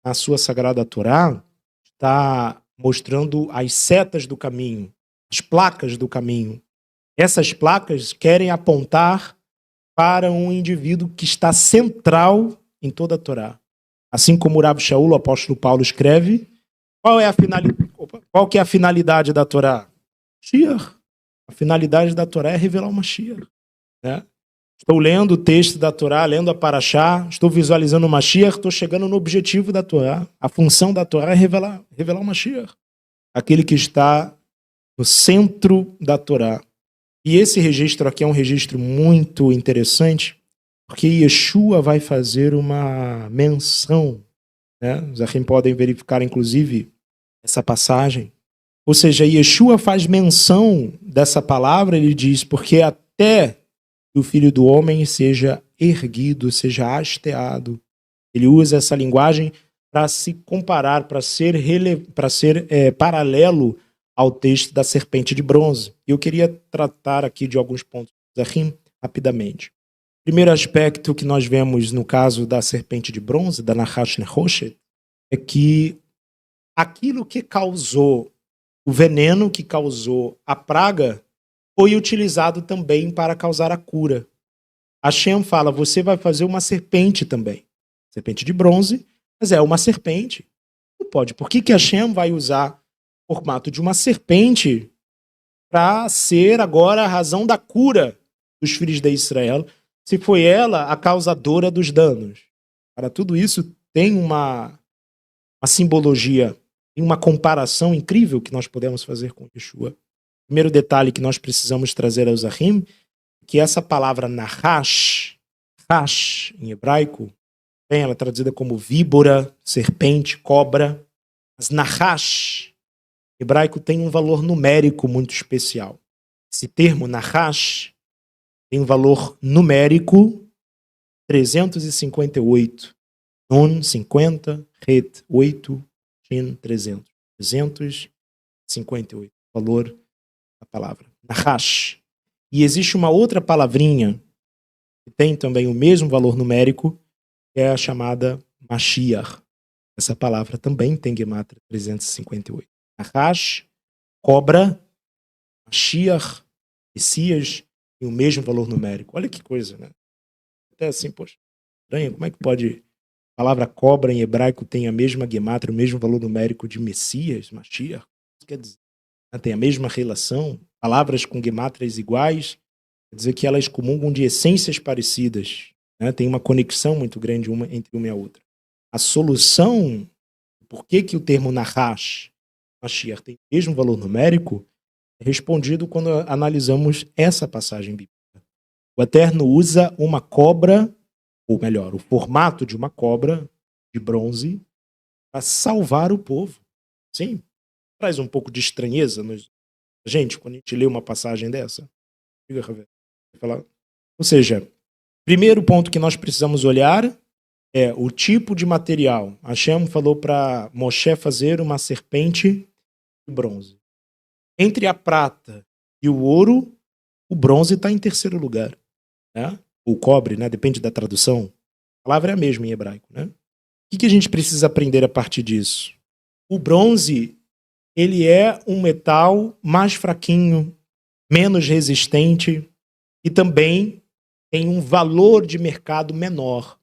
na sua Sagrada Torá, está mostrando as setas do caminho, as placas do caminho. Essas placas querem apontar para um indivíduo que está central em toda a Torá. Assim como o Rav Shaul, o apóstolo Paulo, escreve, qual que é a finalidade da Torá? Mashiach. A finalidade da Torá é revelar o Mashiach. né? Estou lendo o texto da Torá, lendo a Parashá, estou visualizando o Mashiach, estou chegando no objetivo da Torá. A função da Torá é revelar o Mashiach, aquele que está no centro da Torá. E esse registro aqui é um registro muito interessante, porque Yeshua vai fazer uma menção, né? Os Achim podem verificar, inclusive, essa passagem. Ou seja, Yeshua faz menção dessa palavra, ele diz, porque até que o Filho do Homem seja erguido, seja hasteado. Ele usa essa linguagem para se comparar, para ser paralelo ao texto da serpente de bronze. E eu queria tratar aqui de alguns pontos rapidamente. Primeiro aspecto que nós vemos no caso da serpente de bronze, da Nahash Nehoshet, é que aquilo que causou o veneno, que causou a praga, foi utilizado também para causar a cura. Hashem fala, você vai fazer uma serpente também. Serpente de bronze, mas é uma serpente. Não pode. Por que Hashem vai usar o formato de uma serpente para ser agora a razão da cura dos filhos de Israel, se foi ela a causadora dos danos? Para tudo isso tem uma simbologia e uma comparação incrível que nós podemos fazer com Yeshua. Primeiro detalhe que nós precisamos trazer aos Zahim, que essa palavra Nahash, Hash, em hebraico, ela é traduzida como víbora, serpente, cobra. Mas Nahash, em hebraico, tem um valor numérico muito especial. Esse termo Nahash tem um valor numérico 358. Nun, 50, Het, 8, Shin, 300. 358. Valor a palavra Nahash. E existe uma outra palavrinha que tem também o mesmo valor numérico, que é a chamada Mashiach. Essa palavra também tem Gemátria 358. Nahash, cobra, Mashiach, Messias, tem o mesmo valor numérico. Olha que coisa, né? Até assim, poxa, estranho, como é que pode a palavra cobra em hebraico tem a mesma Gemátria, o mesmo valor numérico de Messias, Mashiach? Isso quer dizer, tem a mesma relação, palavras com gemátrias iguais, quer dizer que elas comungam de essências parecidas, né? Tem uma conexão muito grande entre uma e a outra. A solução, por que o termo Nahash, Mashiach, tem o mesmo valor numérico, é respondido quando analisamos essa passagem bíblica. O Eterno usa uma cobra, ou melhor, o formato de uma cobra de bronze, para salvar o povo. Sim, traz um pouco de estranheza gente quando a gente lê uma passagem dessa. Ou seja, primeiro ponto que nós precisamos olhar é o tipo de material. Hashem falou para Moshe fazer uma serpente de bronze. Entre a prata e o ouro, o bronze está em terceiro lugar. Né? O cobre, né? Depende da tradução. A palavra é a mesma em hebraico. Né? O que a gente precisa aprender a partir disso? O bronze, ele é um metal mais fraquinho, menos resistente e também tem um valor de mercado menor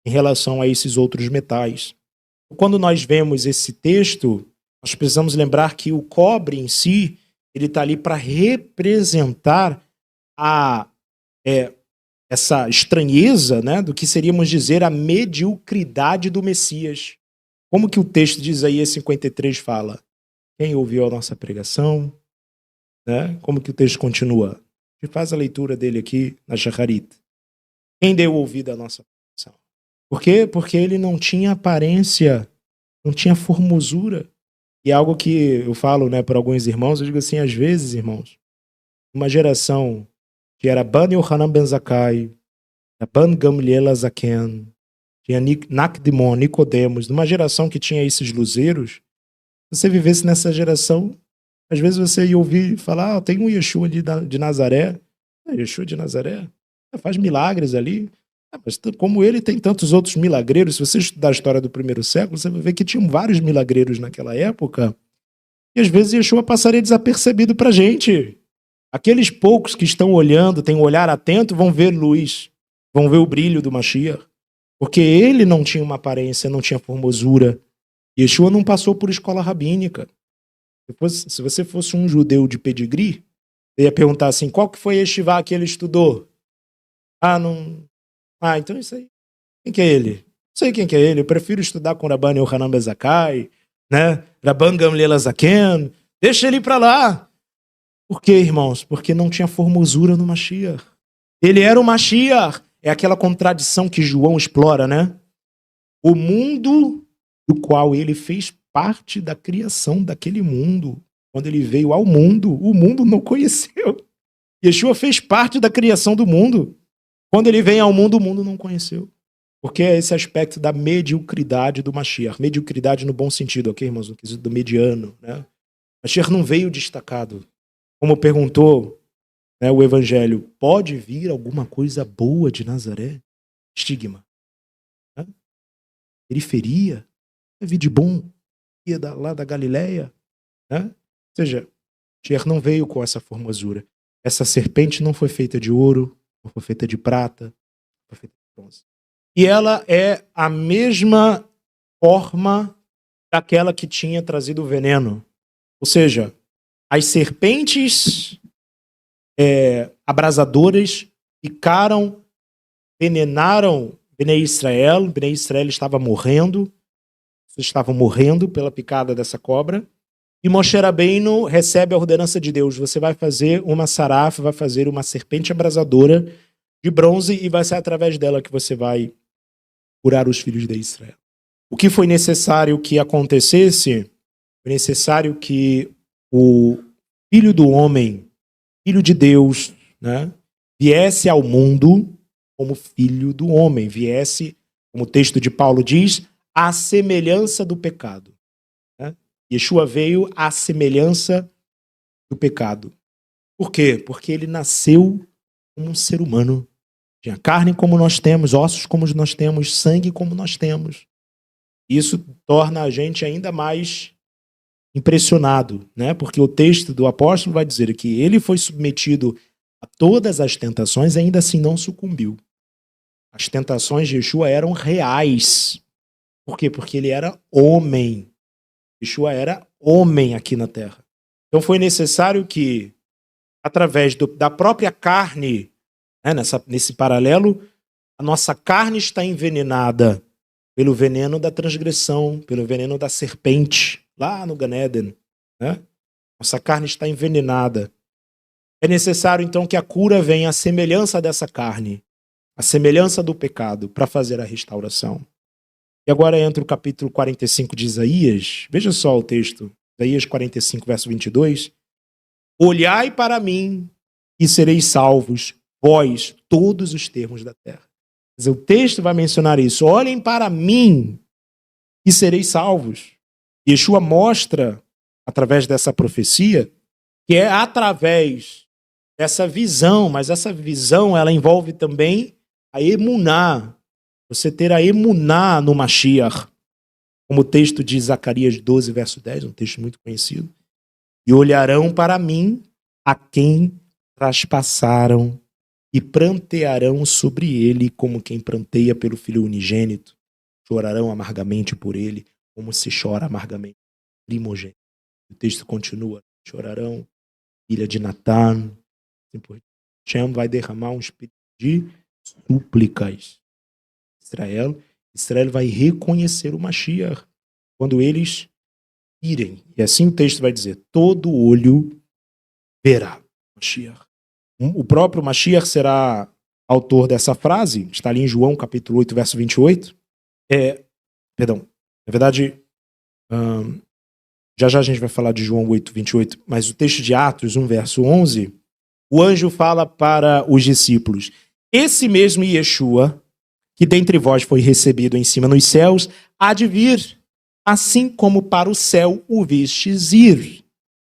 em relação a esses outros metais. Quando nós vemos esse texto, nós precisamos lembrar que o cobre em si, ele está ali para representar essa estranheza, né, do que seríamos dizer a mediocridade do Messias. Como que o texto de Isaías 53 fala? Quem ouviu a nossa pregação? Né? Como que o texto continua? A gente faz a leitura dele aqui na Shacharit. Quem deu ouvido à nossa pregação? Por quê? Porque ele não tinha aparência, não tinha formosura. E algo que eu falo, né, para alguns irmãos, eu digo assim, às vezes, irmãos, uma geração que era Ban Yohanan Ben Zakkai, Ban Gamliel Azaken, tinha Nakdimon, Nicodemos, numa geração que tinha esses luzeiros, se você vivesse nessa geração, às vezes você ia ouvir falar, tem um Yeshua de Nazaré, Yeshua de Nazaré, faz milagres ali, mas como ele tem tantos outros milagreiros, se você estudar a história do primeiro século, você vai ver que tinham vários milagreiros naquela época, e às vezes Yeshua passaria desapercebido pra gente. Aqueles poucos que estão olhando, têm um olhar atento, vão ver luz, vão ver o brilho do Mashiach, porque ele não tinha uma aparência, não tinha formosura. Yeshua não passou por escola rabínica. Se você fosse um judeu de pedigree, você ia perguntar assim, qual que foi a yeshivá que ele estudou? Não. Então isso aí. Quem que é ele? Não sei quem que é ele. Eu prefiro estudar com Rabban Yohanan ben Zakkai, né? Rabban Gamliel Zaken. Deixa ele pra lá. Por quê, irmãos? Porque não tinha formosura no Mashiach. Ele era o Mashiach. É aquela contradição que João explora, né? O mundo do qual ele fez parte da criação daquele mundo. Quando ele veio ao mundo, o mundo não conheceu. Yeshua fez parte da criação do mundo. Quando ele vem ao mundo, o mundo não conheceu. Porque é esse aspecto da mediocridade do Mashiach. Mediocridade no bom sentido, ok, irmãos? No quesito do mediano, né? Mashiach não veio destacado. Como perguntou, né, o Evangelho, pode vir alguma coisa boa de Nazaré? Estigma. Né? Periferia? Vai vir de bom? Lá da Galileia? Né? Ou seja, Mashiach não veio com essa formosura. Essa serpente não foi feita de ouro, não foi feita de prata, não foi feita de bronze. E ela é a mesma forma daquela que tinha trazido o veneno. Ou seja, as serpentes abrasadoras envenenaram Bnei Israel. Bnei Israel estava morrendo. Eles estavam morrendo pela picada dessa cobra. E Moshe Rabbeinu recebe a ordenança de Deus. Você vai fazer uma saraf, vai fazer uma serpente abrasadora de bronze e vai ser através dela que você vai curar os filhos de Israel. O que foi necessário que acontecesse? Foi necessário que o Filho do Homem, Filho de Deus, né, viesse ao mundo como Filho do Homem, viesse, como o texto de Paulo diz, à semelhança do pecado. Né? Yeshua veio à semelhança do pecado. Por quê? Porque ele nasceu como um ser humano. Tinha carne como nós temos, ossos como nós temos, sangue como nós temos. Isso torna a gente ainda mais impressionado, né? Porque o texto do apóstolo vai dizer que ele foi submetido a todas as tentações e ainda assim não sucumbiu. As tentações de Yeshua eram reais. Por quê? Porque ele era homem. Yeshua era homem aqui na terra. Então foi necessário que, através da própria carne, né, nesse paralelo, a nossa carne está envenenada pelo veneno da transgressão, pelo veneno da serpente, lá no Gan Eden. Né? Nossa carne está envenenada. É necessário, então, que a cura venha à semelhança dessa carne, à semelhança do pecado, para fazer a restauração. E agora entra o capítulo 45 de Isaías. Veja só o texto. Isaías 45, verso 22. Olhai para mim e sereis salvos, vós, todos os termos da terra. Mas o texto vai mencionar isso. Olhem para mim e sereis salvos. Yeshua mostra, através dessa profecia, que é através dessa visão, mas essa visão ela envolve também a emuná. Você ter a emuná no Mashiach. Como o texto de Zacarias 12, verso 10, um texto muito conhecido. E olharão para mim a quem traspassaram e prantearão sobre ele como quem pranteia pelo filho unigênito. Chorarão amargamente por ele, como se chora amargamente primogênito. O texto continua. Chorarão, filha de Natã. Shem vai derramar um espírito de súplicas. Israel vai reconhecer o Mashiach quando eles irem. E assim o texto vai dizer, todo olho verá o Mashiach. O próprio Mashiach será autor dessa frase, está ali em João capítulo 8, verso 28. Na verdade, já a gente vai falar de João 8, 28, mas o texto de Atos 1, verso 11, o anjo fala para os discípulos, esse mesmo Yeshua, que dentre vós foi recebido em cima nos céus, há de vir, assim como para o céu o vistes ir.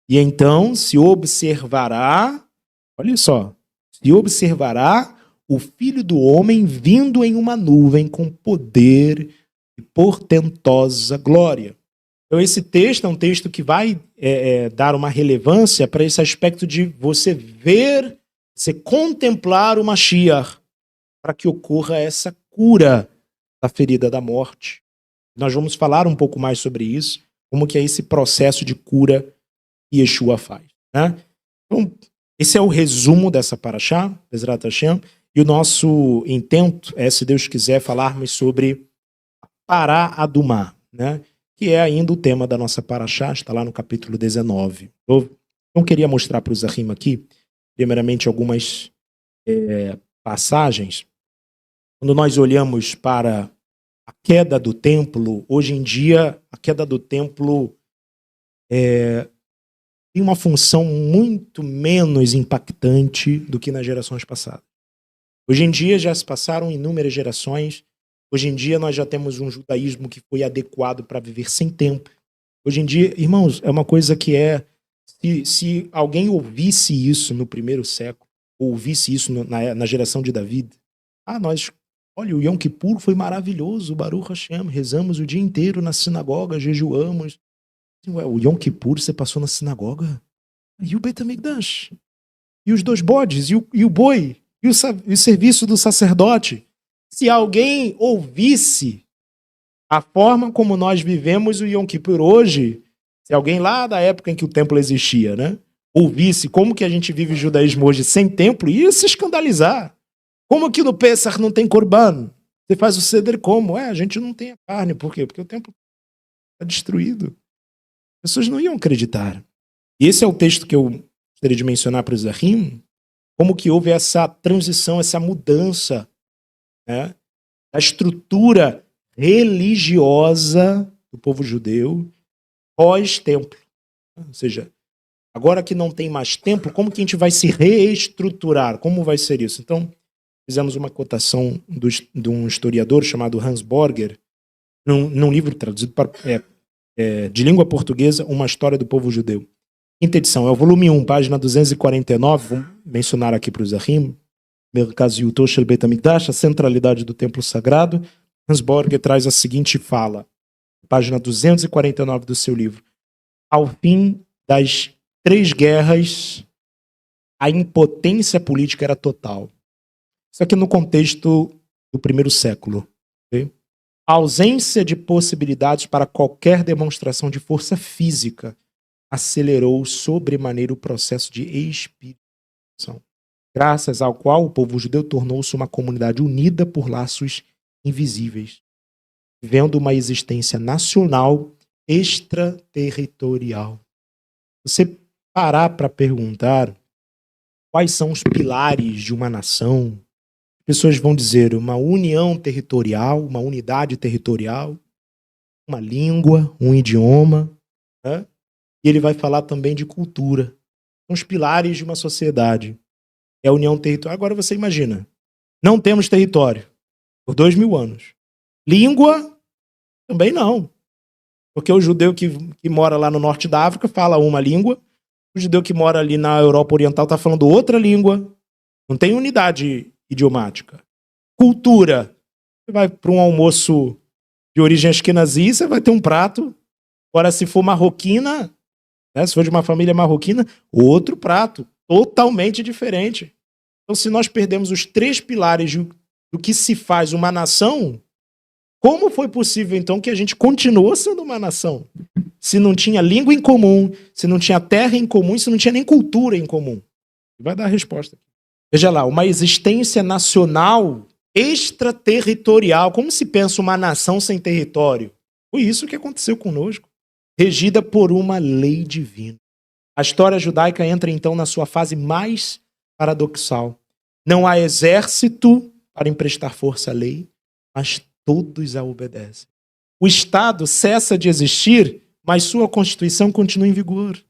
E então se observará, olha só, se observará o Filho do Homem vindo em uma nuvem com poder e portentosa glória. Então esse texto é um texto que vai dar uma relevância para esse aspecto de você ver, você contemplar o Mashiach, para que ocorra essa cura da ferida da morte. Nós vamos falar um pouco mais sobre isso, como que é esse processo de cura que Yeshua faz. Né? Então, esse é o resumo dessa paraxá, Bezrat Hashem. E o nosso intento é, se Deus quiser, falarmos sobre Pará Adumá, né? Que é ainda o tema da nossa paraxá, está lá no capítulo 19. Eu não queria mostrar para o Zahim aqui, primeiramente, algumas passagens. Quando nós olhamos para a queda do templo, hoje em dia, a queda do templo tem uma função muito menos impactante do que nas gerações passadas. Hoje em dia já se passaram inúmeras gerações. Hoje em dia nós já temos um judaísmo que foi adequado para viver sem templo. Hoje em dia, irmãos, é uma coisa que se alguém ouvisse isso no primeiro século, ou ouvisse isso na geração de Davi, olha, o Yom Kippur foi maravilhoso, Baruch Hashem, rezamos o dia inteiro na sinagoga, jejuamos. Ué, o Yom Kippur você passou na sinagoga? E o Beit HaMikdash? E os 2 bodes? E o boi? E o serviço do sacerdote? Se alguém ouvisse a forma como nós vivemos o Yom Kippur hoje, se alguém lá da época em que o templo existia, né, ouvisse como que a gente vive o judaísmo hoje sem templo, ia se escandalizar. Como que no Pessah não tem corban? Você faz o ceder como? A gente não tem a carne. Por quê? Porque o templo está destruído. As pessoas não iam acreditar. E esse é o texto que eu gostaria de mencionar para o Zahim, como que houve essa transição, essa mudança, né, da estrutura religiosa do povo judeu pós-templo. Ou seja, agora que não tem mais templo, como que a gente vai se reestruturar? Como vai ser isso? Então, fizemos uma cotação de um historiador chamado Hans Borger, num livro traduzido de língua portuguesa, Uma História do Povo Judeu. Quinta edição, é o volume 1, página 249, vamos mencionar aqui para o Zahim, Merkaz Yuto Shel Beit HaMikdash, a centralidade do templo sagrado. Hans Borger traz a seguinte fala, página 249 do seu livro. Ao fim das 3 guerras, a impotência política era total. Isso aqui no contexto do primeiro século. Okay? A ausência de possibilidades para qualquer demonstração de força física acelerou sobremaneira o processo de espiritualização, graças ao qual o povo judeu tornou-se uma comunidade unida por laços invisíveis, vivendo uma existência nacional extraterritorial. Você parar para perguntar quais são os pilares de uma nação, pessoas vão dizer uma união territorial, uma unidade territorial, uma língua, um idioma, né? E ele vai falar também de cultura. São os pilares de uma sociedade. É a união territorial. Agora você imagina, não temos território por 2000 anos. Língua, também não. Porque o judeu que mora lá no norte da África fala uma língua, o judeu que mora ali na Europa Oriental está falando outra língua. Não tem unidade idiomática. Cultura. Você vai para um almoço de origem askenazi, você vai ter um prato. Agora, se for marroquina, né, se for de uma família marroquina, outro prato. Totalmente diferente. Então, se nós perdemos os 3 pilares do que se faz uma nação, como foi possível, então, que a gente continuou sendo uma nação? Se não tinha língua em comum, se não tinha terra em comum, se não tinha nem cultura em comum. Vai dar a resposta. Veja lá, uma existência nacional extraterritorial. Como se pensa uma nação sem território? Foi isso que aconteceu conosco. Regida por uma lei divina. A história judaica entra, então, na sua fase mais paradoxal. Não há exército para emprestar força à lei, mas todos a obedecem. O Estado cessa de existir, mas sua Constituição continua em vigor.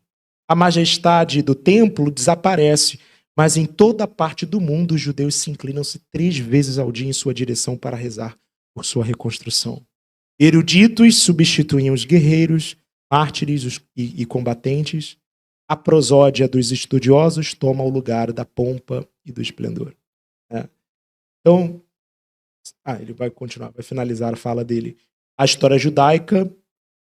A majestade do templo desaparece, mas em toda parte do mundo os judeus se inclinam-se 3 vezes ao dia em sua direção para rezar por sua reconstrução. Eruditos substituem os guerreiros, mártires e combatentes. A prosódia dos estudiosos toma o lugar da pompa e do esplendor. Então, ele vai continuar, vai finalizar a fala dele. A história judaica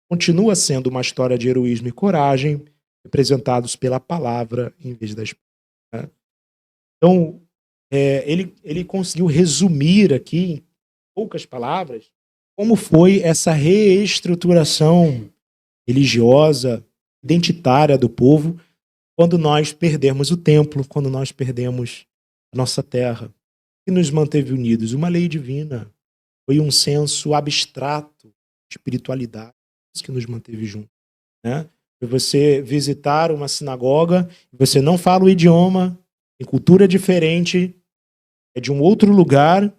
continua sendo uma história de heroísmo e coragem, representados pela palavra em vez da espada. Então, ele conseguiu resumir aqui, em poucas palavras, como foi essa reestruturação religiosa, identitária do povo, quando nós perdemos o templo, quando nós perdemos a nossa terra. que nos manteve unidos? Uma lei divina. Foi um senso abstrato de espiritualidade. Isso que nos manteve juntos. Né? Foi você visitar uma sinagoga, você não fala o idioma, tem cultura diferente, é de um outro lugar,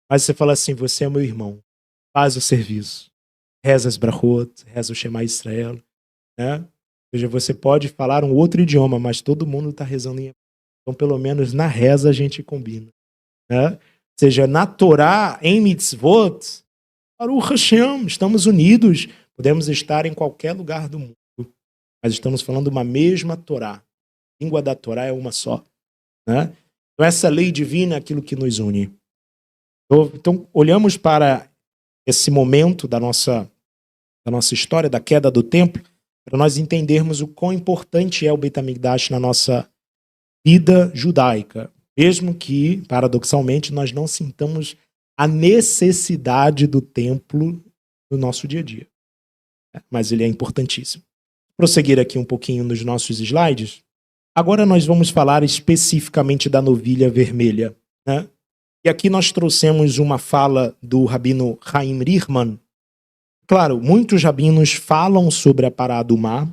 mas você fala assim, você é meu irmão, faz o serviço. Reza as brachot, reza o Shema Israel. Né? Ou seja, você pode falar um outro idioma, mas todo mundo está rezando em hebraico. Então, pelo menos na reza a gente combina. Né? Ou seja, na Torá, em mitzvot, Baruch Hashem, estamos unidos, podemos estar em qualquer lugar do mundo, mas estamos falando uma mesma Torá. A língua da Torá é uma só. Né? Então, essa lei divina é aquilo que nos une. Então, olhamos para esse momento da nossa história, da queda do templo, para nós entendermos o quão importante é o Beit HaMikdash na nossa vida judaica. Mesmo que, paradoxalmente, nós não sintamos a necessidade do templo no nosso dia a dia. Mas ele é importantíssimo. Vou prosseguir aqui um pouquinho nos nossos slides. Agora nós vamos falar especificamente da novilha vermelha. Né? E aqui nós trouxemos uma fala do rabino Chaim Richman. Claro, muitos rabinos falam sobre a Pará Adumá,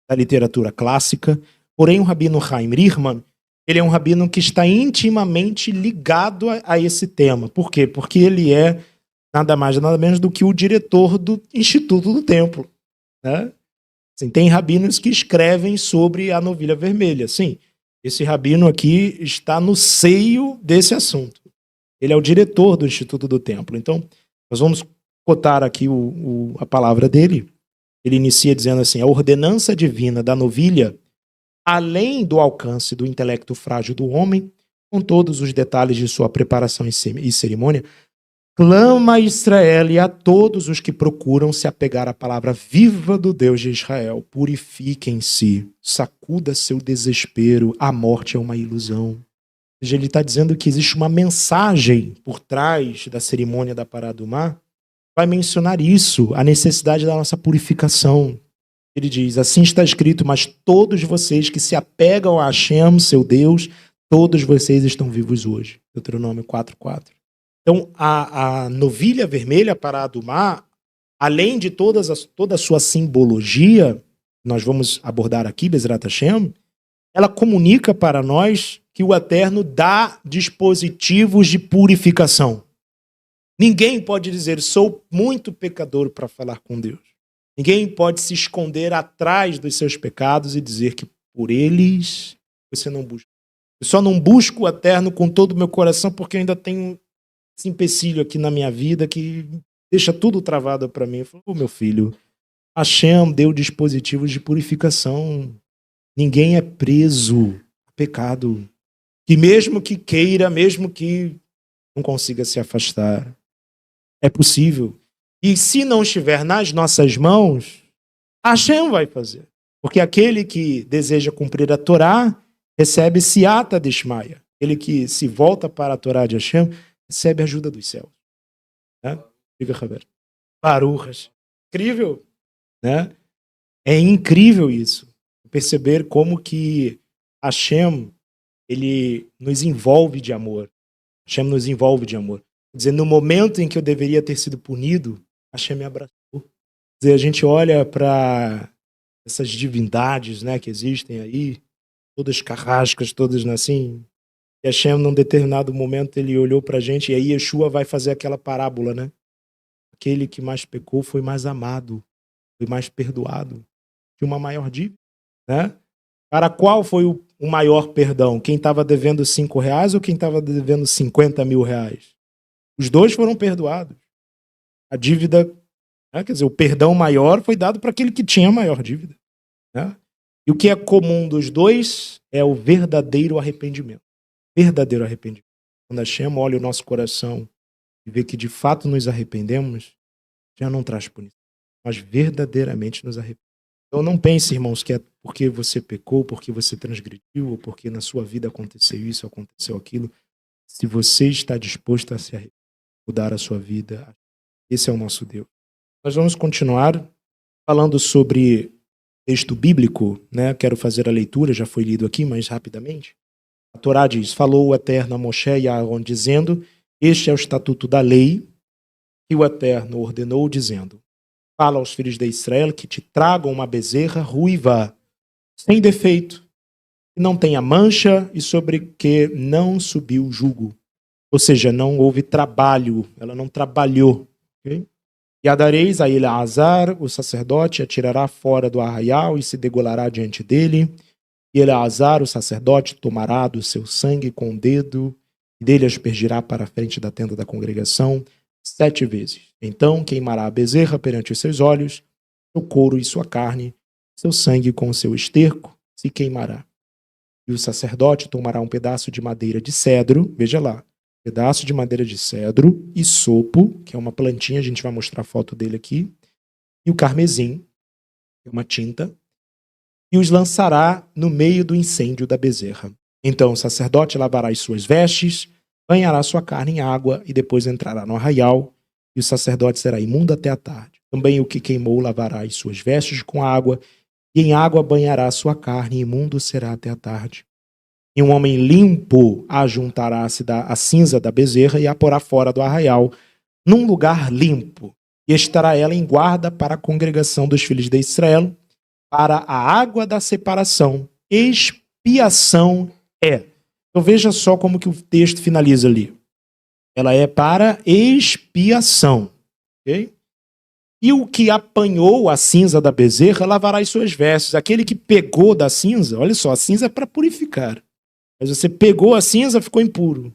da literatura clássica, porém o rabino Chaim Richman, ele é um rabino que está intimamente ligado a esse tema. Por quê? Porque ele é nada mais, nada menos do que o diretor do Instituto do Templo. Né? Assim, tem rabinos que escrevem sobre a novilha vermelha. Sim, esse rabino aqui está no seio desse assunto. Ele é o diretor do Instituto do Templo. Então, nós vamos cotar aqui a palavra dele. Ele inicia dizendo assim, a ordenança divina da novilha, além do alcance do intelecto frágil do homem, com todos os detalhes de sua preparação e cerimônia, clama a Israel e a todos os que procuram se apegar à palavra viva do Deus de Israel. Purifiquem-se, sacuda seu desespero, a morte é uma ilusão. Ou seja, ele está dizendo que existe uma mensagem por trás da cerimônia da Pará Adumá, vai mencionar isso, a necessidade da nossa purificação. Ele diz, assim está escrito, mas todos vocês que se apegam a Hashem, seu Deus, todos vocês estão vivos hoje. Deuteronômio 4:4. Então, a novilha vermelha, a Pará Adumá, além de toda a sua simbologia, nós vamos abordar aqui, Bezrat Hashem, ela comunica para nós que o Eterno dá dispositivos de purificação. Ninguém pode dizer, sou muito pecador para falar com Deus. Ninguém pode se esconder atrás dos seus pecados e dizer que por eles você não busca. Eu só não busco o Eterno com todo o meu coração porque eu ainda tenho esse empecilho aqui na minha vida que deixa tudo travado para mim. Eu falo, meu filho, Hashem deu dispositivos de purificação. Ninguém é preso a pecado. Que mesmo que queira, mesmo que não consiga se afastar, é possível. E se não estiver nas nossas mãos, Hashem vai fazer. Porque aquele que deseja cumprir a Torá recebe siata deshmaya. Aquele que se volta para a Torá de Hashem recebe a ajuda dos céus. Né? Diga, Roberto. Baruch. Incrível. Né? É incrível isso. Perceber como que Hashem, ele nos envolve de amor. Hashem nos envolve de amor. Quer dizer, no momento em que eu deveria ter sido punido, Hashem me abraçou. Quer dizer, a gente olha para essas divindades, né, que existem aí, todas carrascas, todas assim, e Hashem, num determinado momento, ele olhou para a gente, e aí Yeshua vai fazer aquela parábola, né? Aquele que mais pecou foi mais amado, foi mais perdoado, tinha uma maior dívida, né? Para qual foi o maior perdão? Quem estava devendo R$5 ou quem estava devendo R$50 mil? Os dois foram perdoados. A dívida, né? Quer dizer, o perdão maior foi dado para aquele que tinha a maior dívida. Né? E o que é comum dos dois é o verdadeiro arrependimento. Verdadeiro arrependimento. Quando Hashem olha o nosso coração e vê que de fato nos arrependemos, já não traz punição. Nós verdadeiramente nos arrependemos. Então não pense, irmãos, que é porque você pecou, porque você transgrediu, ou porque na sua vida aconteceu isso, aconteceu aquilo. Se você está disposto a se arrepender, mudar a sua vida, esse é o nosso Deus. Nós vamos continuar falando sobre texto bíblico, né? Quero fazer a leitura, já foi lido aqui, mas rapidamente. A Torá diz: falou o Eterno a Moshe e a Aaron, dizendo: este é o estatuto da lei que o Eterno ordenou, dizendo: fala aos filhos de Israel que te tragam uma bezerra ruiva, sem defeito, que não tenha mancha e sobre que não subiu jugo. Ou seja, não houve trabalho, ela não trabalhou. Okay? E a dareis a Eleazar, o sacerdote, a tirará fora do arraial e se degolará diante dele. E Eleazar, o sacerdote, tomará do seu sangue com o dedo e dele aspergirá para a frente da tenda da congregação 7 vezes. Então queimará a bezerra perante os seus olhos, seu couro e sua carne, seu sangue com o seu esterco se queimará. E o sacerdote tomará um pedaço de madeira de cedro, veja lá, pedaço de madeira de cedro e sopo, que é uma plantinha, a gente vai mostrar a foto dele aqui, e o carmesim, que é uma tinta, e os lançará no meio do incêndio da bezerra. Então o sacerdote lavará as suas vestes, banhará sua carne em água e depois entrará no arraial, e o sacerdote será imundo até a tarde. Também o que queimou lavará as suas vestes com água, e em água banhará sua carne, e imundo será até a tarde. E um homem limpo ajuntará-se a cinza da bezerra e a porá fora do arraial, num lugar limpo, e estará ela em guarda para a congregação dos filhos de Israel, para a água da separação. Expiação é. Então veja só como que o texto finaliza ali. Ela é para expiação. Okay? E o que apanhou a cinza da bezerra lavará as suas vestes. Aquele que pegou da cinza, olha só, a cinza é para purificar. Mas você pegou a cinza, ficou impuro.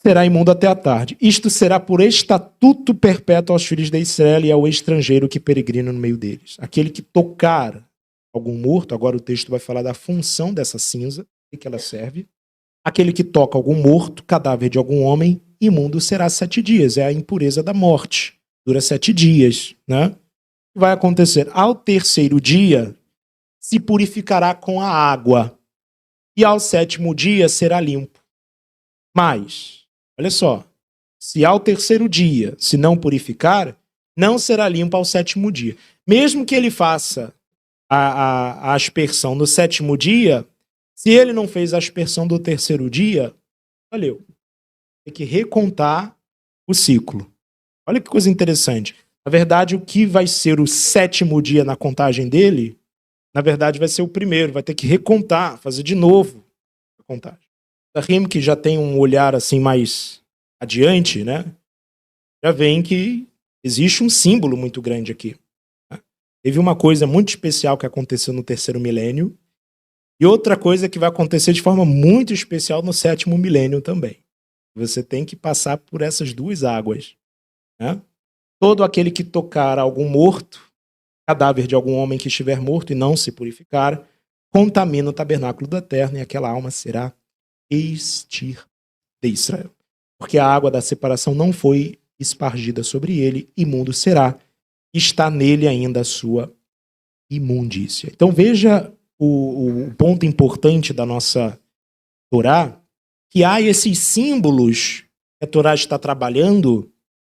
Será imundo até a tarde. Isto será por estatuto perpétuo aos filhos de Israel e ao estrangeiro que peregrina no meio deles. Aquele que tocar algum morto, agora o texto vai falar da função dessa cinza, o que ela serve. Aquele que toca algum morto, cadáver de algum homem, imundo será 7 dias. É a impureza da morte. Dura 7 dias. Né? O que vai acontecer? Ao 3º dia, se purificará com a água. E ao 7º dia será limpo. Mas, olha só, se ao 3º dia se não purificar, não será limpo ao 7º dia. Mesmo que ele faça a aspersão no 7º dia, se ele não fez a aspersão do 3º dia, valeu. Tem que recontar o ciclo. Olha que coisa interessante. Na verdade, o que vai ser o 7º dia na contagem dele, na verdade vai ser o primeiro, vai ter que recontar, fazer de novo a contagem. Rahim, que já tem um olhar assim mais adiante, né? Já vem que existe um símbolo muito grande aqui. Né? Teve uma coisa muito especial que aconteceu no 3º milênio e outra coisa que vai acontecer de forma muito especial no 7º milênio também. Você tem que passar por essas 2 águas. Né? Todo aquele que tocar algum morto, cadáver de algum homem que estiver morto e não se purificar, contamina o tabernáculo do Eterno e aquela alma será extirpada de Israel. Porque a água da separação não foi espargida sobre ele, imundo será, está nele ainda a sua imundícia. Então veja o ponto importante da nossa Torá, que há esses símbolos que a Torá está trabalhando,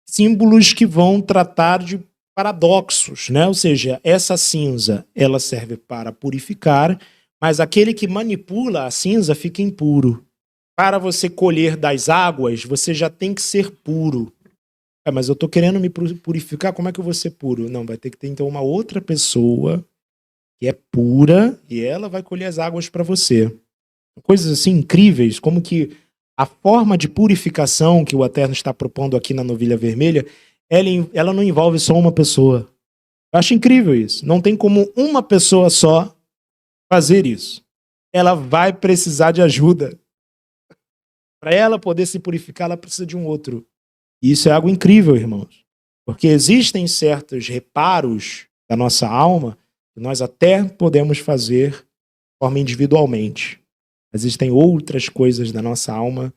símbolos que vão tratar de paradoxos, né? Ou seja, essa cinza, ela serve para purificar, mas aquele que manipula a cinza fica impuro. Para você colher das águas, você já tem que ser puro. Mas eu estou querendo me purificar, como é que eu vou ser puro? Não, vai ter que ter então uma outra pessoa que é pura e ela vai colher as águas para você. Coisas assim incríveis, como que a forma de purificação que o Eterno está propondo aqui na novilha vermelha, ela não envolve só uma pessoa. Eu acho incrível isso. Não tem como uma pessoa só fazer isso. Ela vai precisar de ajuda. Para ela poder se purificar, ela precisa de um outro. E isso é algo incrível, irmãos. Porque existem certos reparos da nossa alma que nós até podemos fazer de forma individualmente. Existem outras coisas da nossa alma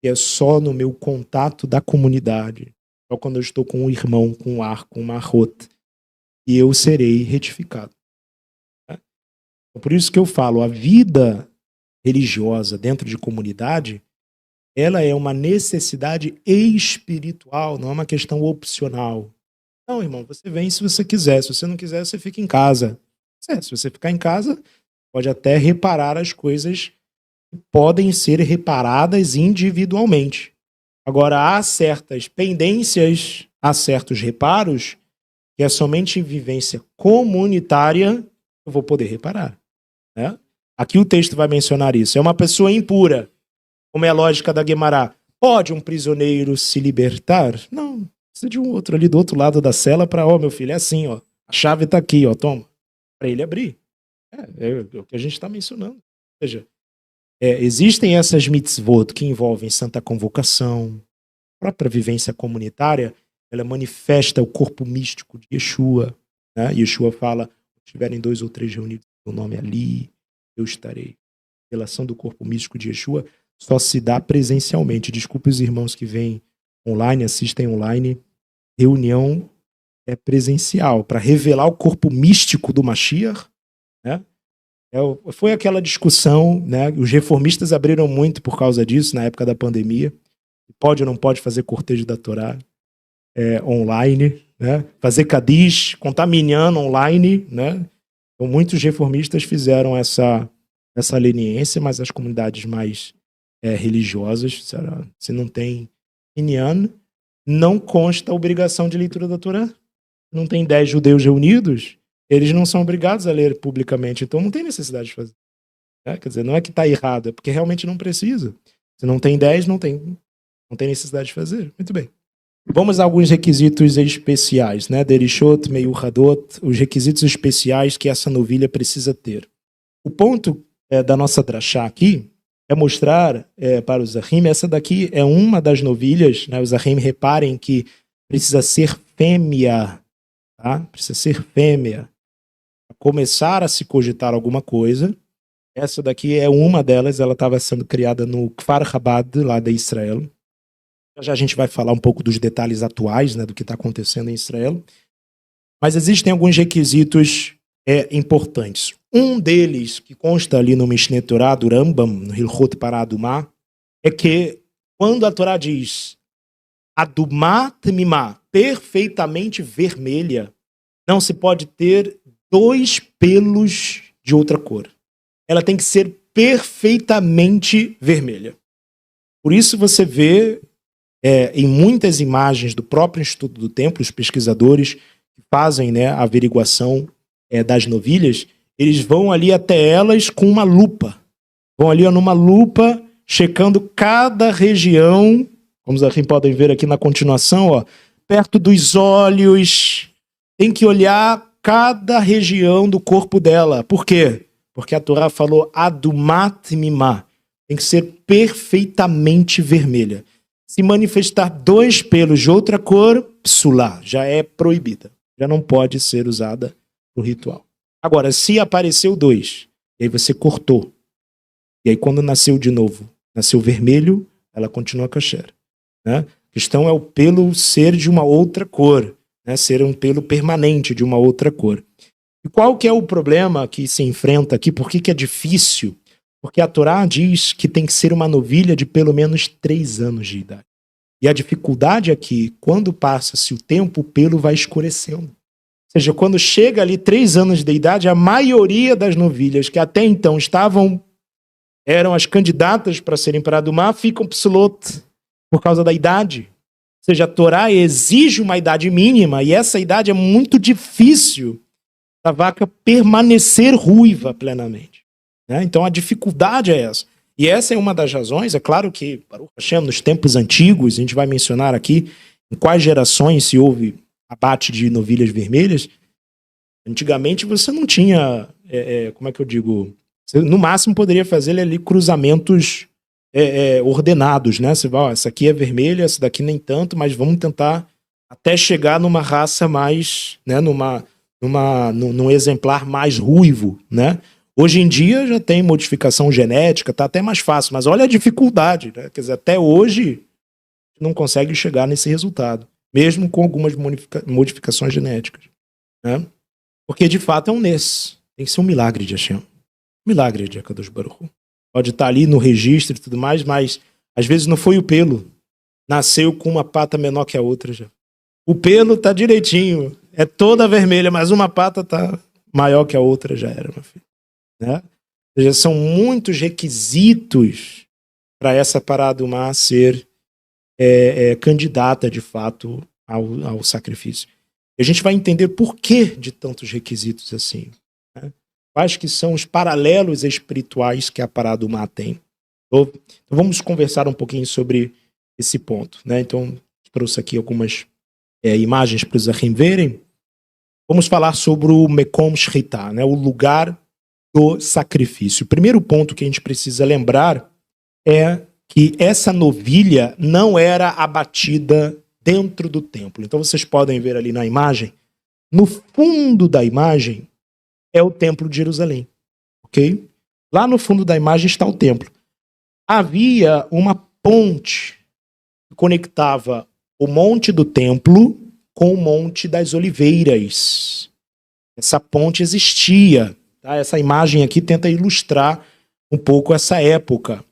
que é só no meu contato da comunidade. Só quando eu estou com um irmão, com um ar, com uma rota. E eu serei retificado. Por isso que eu falo, a vida religiosa dentro de comunidade, ela é uma necessidade espiritual, não é uma questão opcional. Não, irmão, você vem se você quiser. Se você não quiser, você fica em casa. Se você ficar em casa, pode até reparar as coisas podem ser reparadas individualmente. Agora, há certas pendências, há certos reparos, que é somente em vivência comunitária eu vou poder reparar. Né? Aqui o texto vai mencionar isso. É uma pessoa impura, como é a lógica da Guemará. Pode um prisioneiro se libertar? Não, precisa de um outro ali do outro lado da cela para, meu filho, é assim, ó, a chave está aqui, ó, toma, para ele abrir. É o que a gente está mencionando. Ou seja, existem essas mitzvot que envolvem santa convocação, a própria vivência comunitária, ela manifesta o corpo místico de Yeshua. Né? Yeshua fala, se tiverem 2 ou 3 reunidos no nome ali, eu estarei. A relação do corpo místico de Yeshua só se dá presencialmente. Desculpe os irmãos que vêm online, assistem online. Reunião é presencial, para revelar o corpo místico do Mashiach. Né? Foi aquela discussão, né? Os reformistas abriram muito por causa disso na época da pandemia. Pode ou não pode fazer cortejo da Torá online, né? Fazer Kadish, contar minyan online, né? Então, muitos reformistas fizeram essa leniência, mas as comunidades mais religiosas, se não tem minyan, não consta a obrigação de leitura da Torá. Não tem 10 judeus reunidos, eles não são obrigados a ler publicamente, então não tem necessidade de fazer. Quer dizer, não é que está errado, é porque realmente não precisa. Se não tem 10, não tem necessidade de fazer. Muito bem. Vamos a alguns requisitos especiais, né? Derishot, Meyuhadot, os requisitos especiais que essa novilha precisa ter. O ponto da nossa drachá aqui é mostrar para os Zahim, essa daqui é uma das novilhas, né? Os Zahim reparem que precisa ser fêmea, tá? Precisa ser fêmea. Começar a se cogitar alguma coisa. Essa daqui é uma delas, ela estava sendo criada no Kfar Chabad, lá de Israel. Já a gente vai falar um pouco dos detalhes atuais, né, do que está acontecendo em Israel. Mas existem alguns requisitos importantes. Um deles, que consta ali no Mishneh Torah do Rambam, no Hilchot Paradumá, é que quando a Torá diz Adumá Temimá, perfeitamente vermelha, não se pode ter 2 pelos de outra cor. Ela tem que ser perfeitamente vermelha. Por isso você vê em muitas imagens do próprio Instituto do Templo, os pesquisadores que fazem, né, a averiguação das novilhas, eles vão ali até elas com uma lupa. Vão ali numa lupa, checando cada região, como vocês podem ver aqui na continuação, ó, perto dos olhos. Tem que olhar cada região do corpo dela. Por quê? Porque a Torá falou Adumat Mimá. Tem que ser perfeitamente vermelha. Se manifestar 2 pelos de outra cor, psulá, já é proibida. Já não pode ser usada no ritual. Agora, se apareceu 2, e aí você cortou, e aí quando nasceu de novo, nasceu vermelho, ela continua kasher. Né? A questão é o pelo ser de uma outra cor, né? Ser um pelo permanente de uma outra cor. E qual que é o problema que se enfrenta aqui? Por que é difícil? Porque a Torá diz que tem que ser uma novilha de pelo menos 3 anos de idade. E a dificuldade é que, quando passa-se o tempo, o pelo vai escurecendo. Ou seja, quando chega ali 3 anos de idade, a maioria das novilhas que até então eram as candidatas para serem para Adumá, ficam psulot por causa da idade. Ou seja, a Torá exige uma idade mínima, e essa idade é muito difícil da vaca permanecer ruiva plenamente. Né? Então a dificuldade é essa. E essa é uma das razões, é claro que, Baruch Hashem, nos tempos antigos, a gente vai mencionar aqui em quais gerações se houve abate de novilhas vermelhas. Antigamente você não tinha, como é que eu digo, você, no máximo poderia fazer ali cruzamentos ordenados, né? Você vai, essa aqui é vermelha, essa daqui nem tanto, mas vamos tentar até chegar numa raça mais, né, num exemplar mais ruivo, né? Hoje em dia já tem modificação genética, tá até mais fácil, mas olha a dificuldade, né? Quer dizer, até hoje não consegue chegar nesse resultado, mesmo com algumas modificações genéticas, né? Porque de fato é um nes, tem que ser um milagre de Hashem, milagre de Akadosh Baruch Hu. Pode estar ali no registro e tudo mais, mas às vezes não foi o pelo, nasceu com uma pata menor que a outra já. O pelo tá direitinho, é toda vermelha, mas uma pata tá maior que a outra, já era, meu filho. Né? Ou seja, são muitos requisitos para essa Pará-do-Mar ser candidata, de fato, ao sacrifício. E a gente vai entender por que de tantos requisitos assim. Né? Quais que são os paralelos espirituais que a Pará-do-Mar tem. Então, vamos conversar um pouquinho sobre esse ponto. Né? Então, trouxe aqui algumas imagens para os Ahim verem. Vamos falar sobre o Mekom Shritá, né? O lugar do sacrifício. O primeiro ponto que a gente precisa lembrar é que essa novilha não era abatida dentro do templo. Então vocês podem ver ali na imagem, no fundo da imagem é o templo de Jerusalém, ok? Lá no fundo da imagem está o templo. Havia uma ponte que conectava o monte do templo com o monte das oliveiras. Essa ponte existia. Tá? Essa imagem aqui tenta ilustrar um pouco essa época.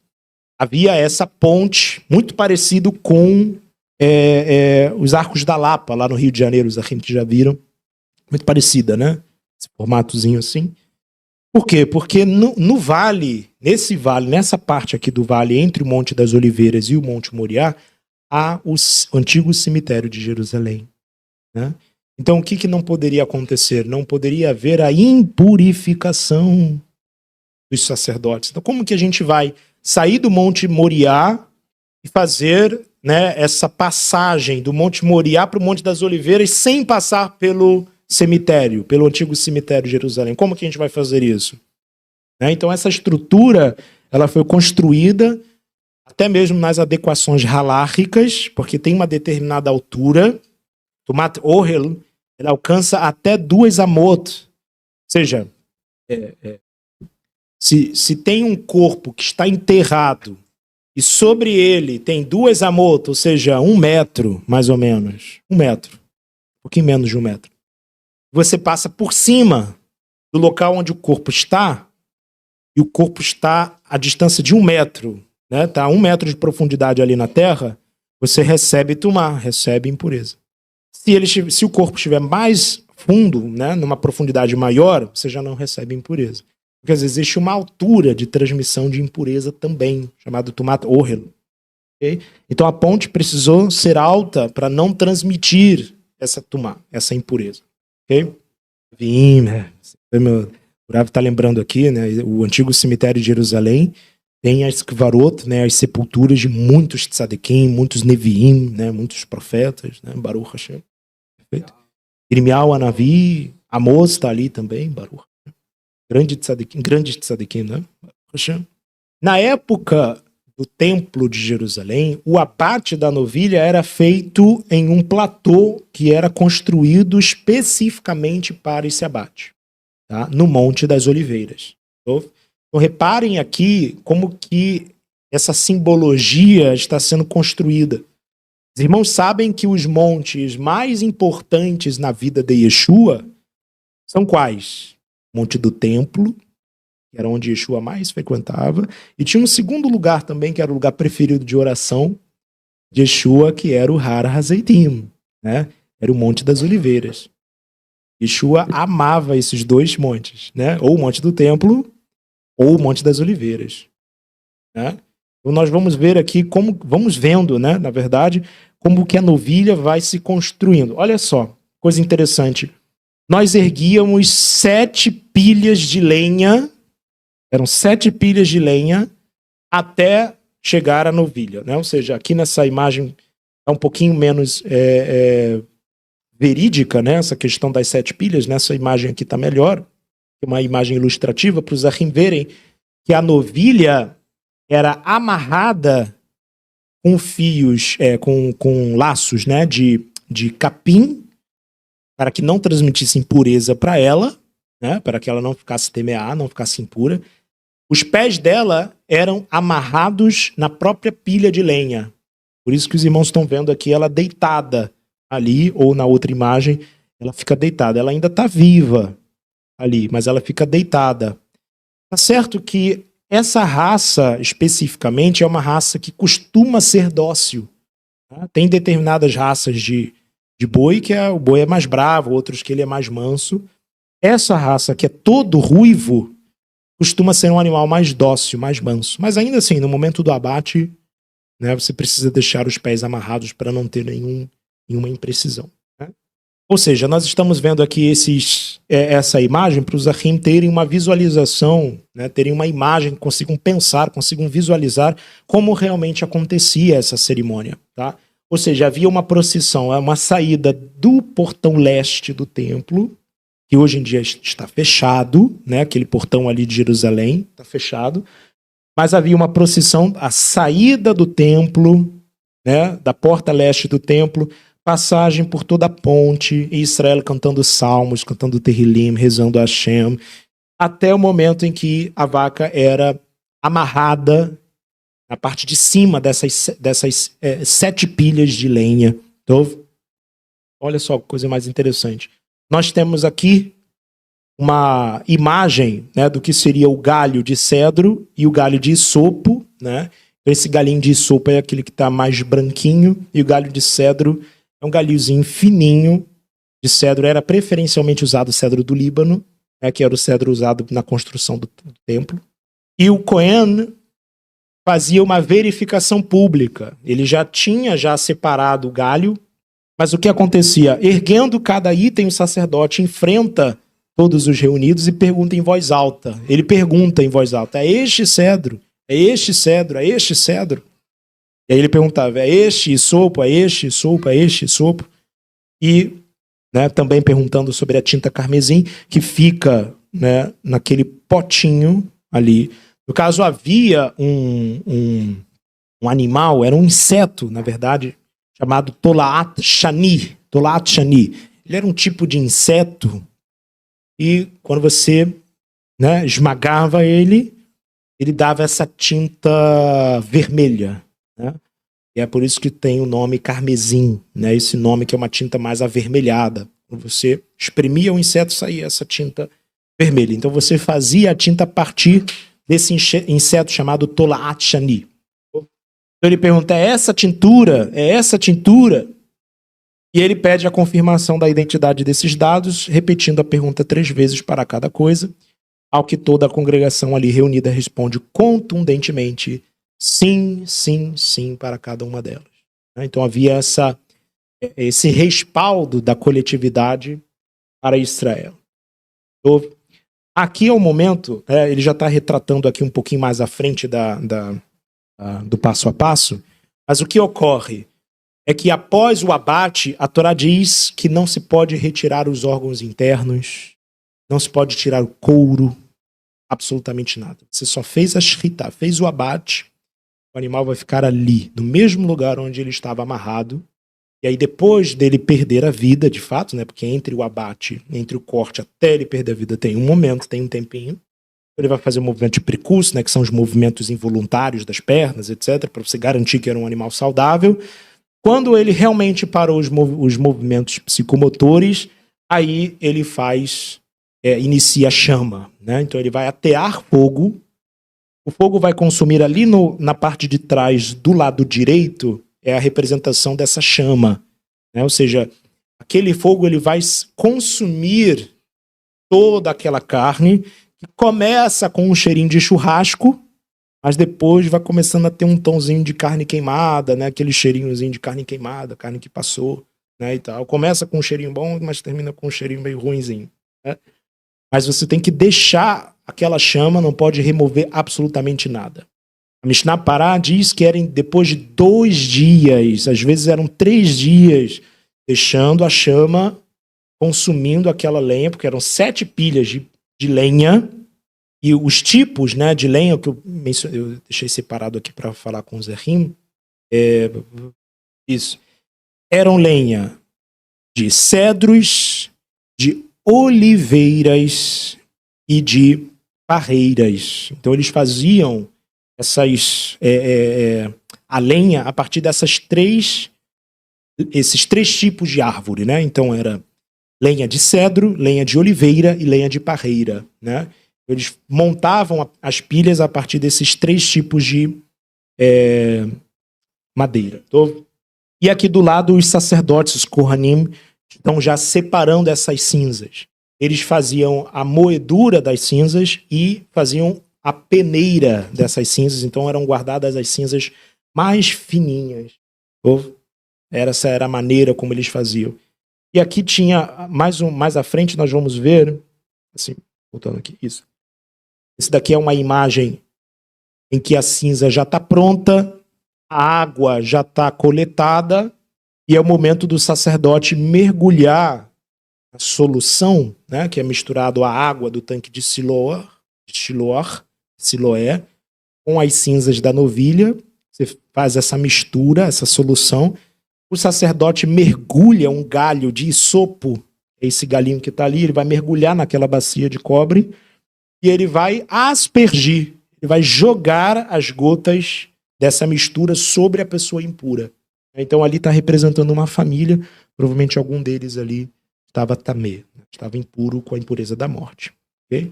Havia essa ponte, muito parecido com os Arcos da Lapa, lá no Rio de Janeiro, os Ahim que já viram. Muito parecida, né? Esse formatozinho assim. Por quê? Porque no vale, nessa parte aqui do vale, entre o Monte das Oliveiras e o Monte Moriá, há o antigo cemitério de Jerusalém. Né? Então, o que não poderia acontecer? Não poderia haver a impurificação dos sacerdotes. Então, como que a gente vai sair do Monte Moriá e fazer, né, essa passagem do Monte Moriá para o Monte das Oliveiras sem passar pelo cemitério, pelo antigo cemitério de Jerusalém? Como que a gente vai fazer isso? Né? Então, essa estrutura ela foi construída até mesmo nas adequações halárricas, porque tem uma determinada altura. Tumat Ohel, ele alcança até 2 amot. Ou seja, se tem um corpo que está enterrado e sobre ele tem 2 amot, ou seja, 1 metro, mais ou menos, 1 metro, um pouquinho menos de 1 metro, você passa por cima do local onde o corpo está, e o corpo está à distância de 1 metro, né? Está a 1 metro de profundidade ali na terra, você recebe tumá, recebe impureza. Se o corpo estiver mais fundo, né, numa profundidade maior, você já não recebe impureza. Porque às vezes existe uma altura de transmissão de impureza também, chamado Tumat Ohel. Okay? Então a ponte precisou ser alta para não transmitir essa tumá, essa impureza. Ok? O Rav está lembrando aqui, né, o antigo cemitério de Jerusalém tem as Kvarot, né, as sepulturas de muitos tzadikim, muitos neviim, né, muitos profetas, né, Baruch Hashem. Perfeito? Irmial, Anavi, Amos está ali também, Baruch. Grande tzadikim, né? Baruch Hashem. Na época do templo de Jerusalém, o abate da novilha era feito em um platô que era construído especificamente para esse abate, tá? No Monte das Oliveiras. Então, reparem aqui como que essa simbologia está sendo construída. Os irmãos sabem que os montes mais importantes na vida de Yeshua são quais? O Monte do Templo, que era onde Yeshua mais frequentava, e tinha um segundo lugar também, que era o lugar preferido de oração de Yeshua, que era o Har HaZeitim, né? Era o Monte das Oliveiras. Yeshua amava esses 2 montes, né? Ou o Monte do Templo, ou o Monte das Oliveiras. Né? Então nós vamos ver aqui vamos vendo, né, na verdade, como que a novilha vai se construindo. Olha só, coisa interessante. Nós erguíamos 7 pilhas de lenha, eram 7 pilhas de lenha, até chegar à novilha. Né? Ou seja, aqui nessa imagem é um pouquinho menos verídica, né? Essa questão das 7 pilhas. Nessa imagem aqui está melhor. Uma imagem ilustrativa para os Ahim verem que a novilha era amarrada com fios, com laços, né, de capim, para que não transmitisse impureza para ela, né, para que ela não ficasse temeá, não ficasse impura. Os pés dela eram amarrados na própria pilha de lenha. Por isso que os irmãos estão vendo aqui ela deitada ali, ou na outra imagem, ela fica deitada. Ela ainda está viva ali, mas ela fica deitada. Tá certo que essa raça, especificamente, é uma raça que costuma ser dócil. Tá? Tem determinadas raças de boi que o boi é mais bravo, outros que ele é mais manso. Essa raça que é todo ruivo, costuma ser um animal mais dócil, mais manso. Mas ainda assim, no momento do abate, né, você precisa deixar os pés amarrados para não ter nenhuma imprecisão. Né? Ou seja, nós estamos vendo aqui essa imagem para os Ahim terem uma visualização, né, terem uma imagem, consigam pensar, consigam visualizar como realmente acontecia essa cerimônia. Tá? Ou seja, havia uma procissão, uma saída do portão leste do templo, que hoje em dia está fechado, né? Aquele portão ali de Jerusalém está fechado, mas havia uma procissão, a saída do templo, né? Da porta leste do templo, passagem por toda a ponte, e Israel cantando salmos, cantando Terrilim, rezando a Hashem, até o momento em que a vaca era amarrada na parte de cima dessas 7 pilhas de lenha. Então, olha só que coisa mais interessante. Nós temos aqui uma imagem, né, do que seria o galho de cedro e o galho de isopo. Né? Esse galinho de isopo é aquele que está mais branquinho, e o galho de cedro é um galhozinho fininho de cedro. Era preferencialmente usado o cedro do Líbano, né, que era o cedro usado na construção do templo. E o Cohen fazia uma verificação pública. Ele já tinha separado o galho. Mas o que acontecia? Erguendo cada item, o sacerdote enfrenta todos os reunidos e pergunta em voz alta. Ele pergunta em voz alta: é este cedro? É este cedro? É este cedro? E aí ele perguntava: é este isopo? É este isopo? É este isopo? E, né, também perguntando sobre a tinta carmesim, que fica, né, naquele potinho ali. No caso, havia um animal, era um inseto, na verdade, chamado Tolaat Shani. Tolaat Shani. Ele era um tipo de inseto e quando você, né, esmagava ele dava essa tinta vermelha. Né? E é por isso que tem o nome carmesim, né? Esse nome que é uma tinta mais avermelhada. Quando você espremia o inseto, saía essa tinta vermelha. Então você fazia a tinta a partir desse inseto chamado Tolaat Shani. Então ele pergunta: é essa tintura? É essa tintura? E ele pede a confirmação da identidade desses dados, repetindo a pergunta 3 vezes para cada coisa, ao que toda a congregação ali reunida responde contundentemente sim, sim, sim para cada uma delas. Então havia esse respaldo da coletividade para Israel. Então, aqui é o momento, ele já está retratando aqui um pouquinho mais à frente do passo a passo, mas o que ocorre é que após o abate, a Torá diz que não se pode retirar os órgãos internos, não se pode tirar o couro, absolutamente nada. Você só fez a shrita, fez o abate, o animal vai ficar ali, no mesmo lugar onde ele estava amarrado, e aí depois dele perder a vida, de fato, né, porque entre o abate, entre o corte até ele perder a vida tem um momento, tem um tempinho. Ele vai fazer o movimento de precurso, né, que são os movimentos involuntários das pernas, etc., para você garantir que era um animal saudável. Quando ele realmente parou os movimentos psicomotores, aí ele inicia a chama. Né? Então ele vai atear fogo, o fogo vai consumir ali na parte de trás, do lado direito, é a representação dessa chama. Né? Ou seja, aquele fogo ele vai consumir toda aquela carne, que começa com um cheirinho de churrasco, mas depois vai começando a ter um tomzinho de carne queimada, né? Aquele cheirinhozinho de carne queimada, carne que passou, né, e tal. Começa com um cheirinho bom, mas termina com um cheirinho meio ruinzinho. Né? Mas você tem que deixar aquela chama, não pode remover absolutamente nada. A Mishnah Pará diz que era depois de 2 dias, às vezes eram 3 dias, deixando a chama consumindo aquela lenha, porque eram 7 pilhas de lenha, e os tipos, né, de lenha, que eu deixei separado aqui para falar com o Zerrim, eram lenha de cedros, de oliveiras e de parreiras. Então eles faziam a lenha a partir esses 3 tipos de árvore, né? Então era lenha de cedro, lenha de oliveira e lenha de parreira, né? Eles montavam as pilhas a partir desses 3 tipos de madeira. E aqui do lado os sacerdotes, os Kohanim, estão já separando essas cinzas. eles faziam a moedura das cinzas e faziam a peneira dessas cinzas, então eram guardadas as cinzas mais fininhas. Essa era a maneira como eles faziam. E aqui tinha, mais à frente nós vamos ver, assim, voltando aqui, isso. Esse daqui é uma imagem em que a cinza já está pronta, a água já está coletada, e é o momento do sacerdote mergulhar a solução, né, que é misturado à água do tanque de Siloé, com as cinzas da novilha. Você faz essa mistura, essa solução. O sacerdote mergulha um galho de isopo, esse galinho que está ali, ele vai mergulhar naquela bacia de cobre e ele vai aspergir, ele vai jogar as gotas dessa mistura sobre a pessoa impura. Então ali está representando uma família, provavelmente algum deles ali estava tamê, estava impuro com a impureza da morte. Okay?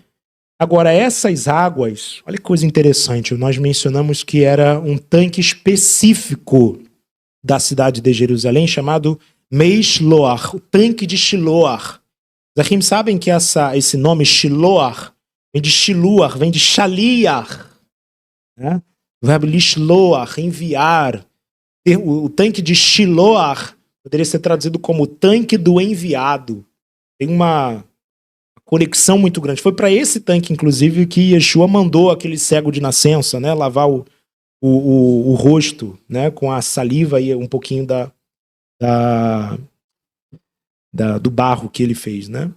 Agora, essas águas, olha que coisa interessante, nós mencionamos que era um tanque específico da cidade de Jerusalém, chamado Mei Shiloah, o tanque de Shiloah. Os Zahim sabem que esse nome Shiloah vem de Shiluah, vem de Shaliach, né? O verbo lishloah, enviar. O tanque de Shiloah poderia ser traduzido como tanque do enviado. Tem uma conexão muito grande. Foi para esse tanque, inclusive, que Yeshua mandou aquele cego de nascença, né, lavar o rosto, né, com a saliva e um pouquinho do barro que ele fez, né?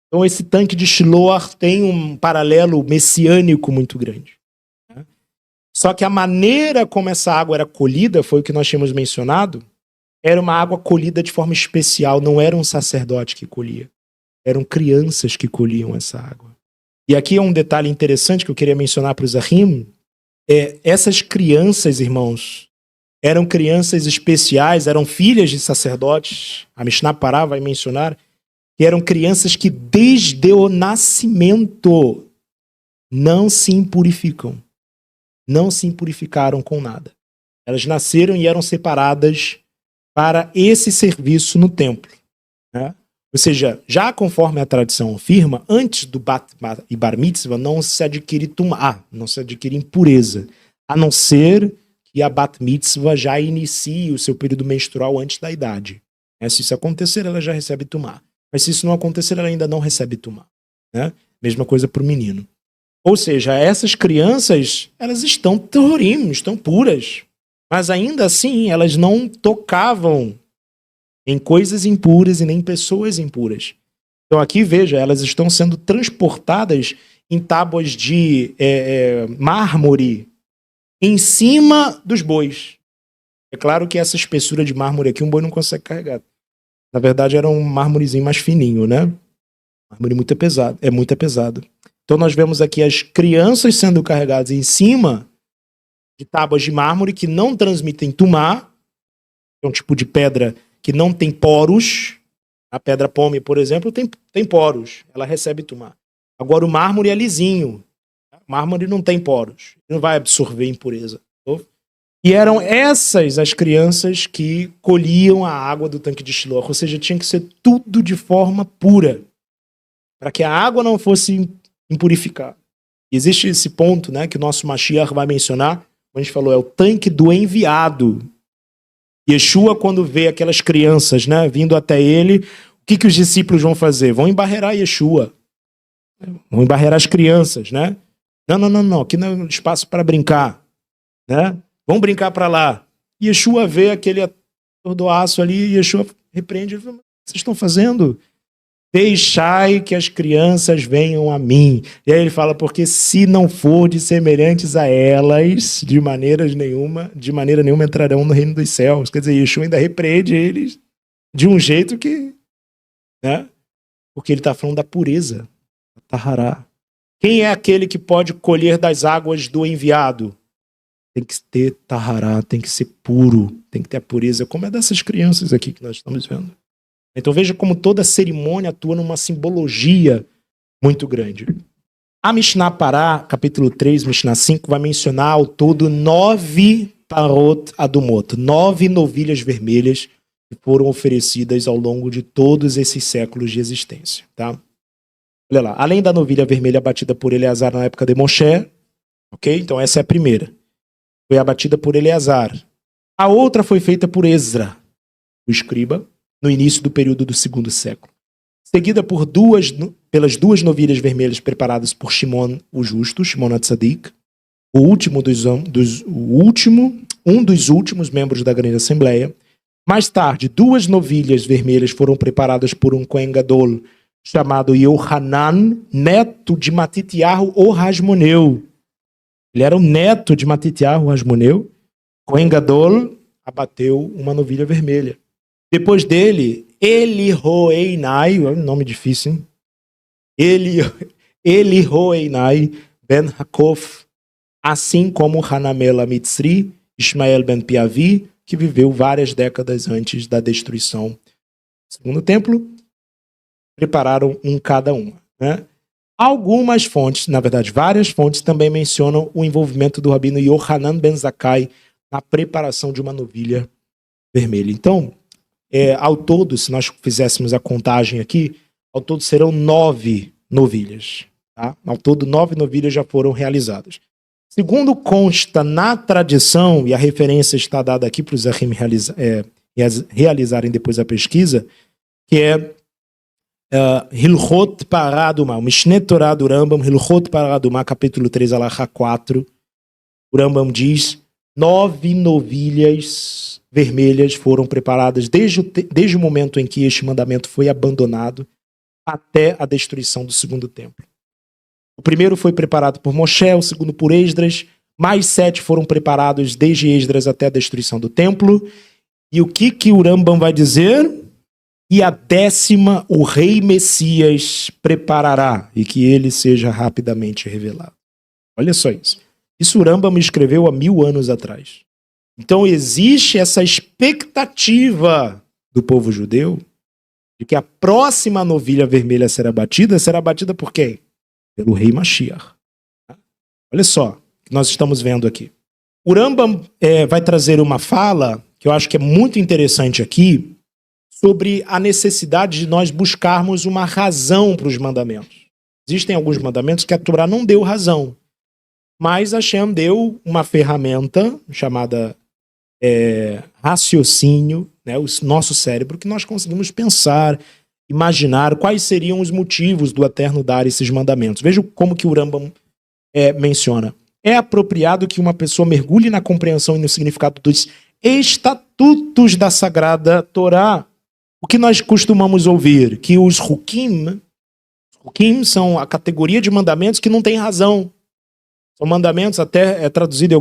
Então esse tanque de Shiloah tem um paralelo messiânico muito grande. Né? Só que a maneira como essa água era colhida, foi o que nós tínhamos mencionado, era uma água colhida de forma especial, não era um sacerdote que colhia, eram crianças que colhiam essa água. E aqui é um detalhe interessante que eu queria mencionar para os Zahim. Essas crianças, irmãos, eram crianças especiais, eram filhas de sacerdotes. A Mishnah Pará vai mencionar que eram crianças que desde o nascimento não se impurificam. Não se impurificaram com nada. Elas nasceram e eram separadas para esse serviço no templo. Né? Ou seja, já conforme a tradição afirma, antes do Bat e Bar Mitzvah não se adquire tumá, não se adquire impureza, a não ser que a Bat Mitzvah já inicie o seu período menstrual antes da idade. Se isso acontecer, ela já recebe tumá. Mas se isso não acontecer, ela ainda não recebe tumá. Né? Mesma coisa para o menino. Ou seja, essas crianças, elas estão terrorim, estão puras. Mas ainda assim, elas não tocavam em coisas impuras e nem pessoas impuras. Então aqui, veja, elas estão sendo transportadas em tábuas de mármore em cima dos bois. É claro que essa espessura de mármore aqui, um boi não consegue carregar. Na verdade, era um mármorezinho mais fininho, né? Mármore muito pesado, é muito pesado. Então nós vemos aqui as crianças sendo carregadas em cima de tábuas de mármore que não transmitem tumá, é um tipo de pedra que não tem poros. A pedra pome, por exemplo, tem poros, ela recebe tumá. Agora o mármore é lisinho, o mármore não tem poros, não vai absorver impureza. E eram essas as crianças que colhiam a água do tanque de Shiloh, ou seja, tinha que ser tudo de forma pura, para que a água não fosse impurificada. E existe esse ponto, né, que o nosso Mashiach vai mencionar, como a gente falou, é o tanque do enviado. Yeshua, quando vê aquelas crianças, né, vindo até ele, o que os discípulos vão fazer? Vão embarrear Yeshua. Vão embarrear as crianças, né? Não, aqui não é espaço para brincar, né? Vão brincar para lá. Yeshua vê aquele atordoaço ali, e Yeshua repreende, o que vocês estão fazendo? Deixai que as crianças venham a mim. E aí ele fala, porque se não fordes semelhantes a elas, de maneira nenhuma entrarão no reino dos céus. Quer dizer, Yeshua ainda repreende eles de um jeito que, né? Porque ele está falando da pureza, da tahará. Quem é aquele que pode colher das águas do enviado? Tem que ter tahará, tem que ser puro, tem que ter a pureza, como é dessas crianças aqui que nós estamos vendo. Então veja como toda cerimônia atua numa simbologia muito grande. A Mishnah Pará, capítulo 3, Mishnah 5, vai mencionar ao todo 9 parot adumot, 9 novilhas vermelhas que foram oferecidas ao longo de todos esses séculos de existência. Tá? Olha lá, além da novilha vermelha abatida por Eleazar na época de Moshe, ok? Então essa é a primeira. Foi abatida por Eleazar. A outra foi feita por Esdra, o escriba, no início do período do segundo século. Seguida pelas duas novilhas vermelhas preparadas por Shimon o Justo, Shimon HaTzadik, um dos últimos membros da grande assembleia. Mais tarde, duas novilhas vermelhas foram preparadas por um Kohen Gadol chamado Yohanan, neto de Matitiahu o Hasmoneu. Ele era o neto de Matitiahu o Hasmoneu. Kohen Gadol abateu uma novilha vermelha. Depois dele, Elihoenai, é um nome difícil, hein? Elihoenai ben Hakof, assim como Hanamel Mitzri, Ismael ben Piavi, que viveu várias décadas antes da destruição do segundo templo, prepararam um cada uma, né? Algumas fontes, na verdade várias fontes, também mencionam o envolvimento do rabino Yohanan ben Zakkai na preparação de uma novilha vermelha. Então, ao todo, se nós fizéssemos a contagem aqui, ao todo serão 9 novilhas. Tá? Ao todo, 9 novilhas já foram realizadas. Segundo consta na tradição, e a referência está dada aqui para os Zahim realizarem depois a pesquisa, que é Hilchot Paraduma, o Mishneh Torah do Rambam, Hilchot Paraduma, capítulo 3, Alahá 4. O Rambam diz: 9 novilhas vermelhas foram preparadas desde o momento em que este mandamento foi abandonado até a destruição do segundo templo. O primeiro foi preparado por Moshe, o segundo por Esdras, mais 7 foram preparados desde Esdras até a destruição do templo. E o que o Rambam vai dizer? E a 10ª o rei Messias preparará, e que ele seja rapidamente revelado. Olha só isso. Isso o Rambam escreveu há 1000 anos atrás. Então existe essa expectativa do povo judeu de que a próxima novilha vermelha será batida por quem? Pelo rei Mashiach. Olha só o que nós estamos vendo aqui. O Rambam vai trazer uma fala que eu acho que é muito interessante aqui sobre a necessidade de nós buscarmos uma razão para os mandamentos. Existem alguns mandamentos que a Torá não deu razão, mas Hashem deu uma ferramenta chamada raciocínio, né, o nosso cérebro, que nós conseguimos pensar, imaginar quais seriam os motivos do Eterno dar esses mandamentos. Veja como que o Rambam menciona. É apropriado que uma pessoa mergulhe na compreensão e no significado dos estatutos da Sagrada Torá. O que nós costumamos ouvir? Que os Hukim são a categoria de mandamentos que não tem razão. São mandamentos, até traduzido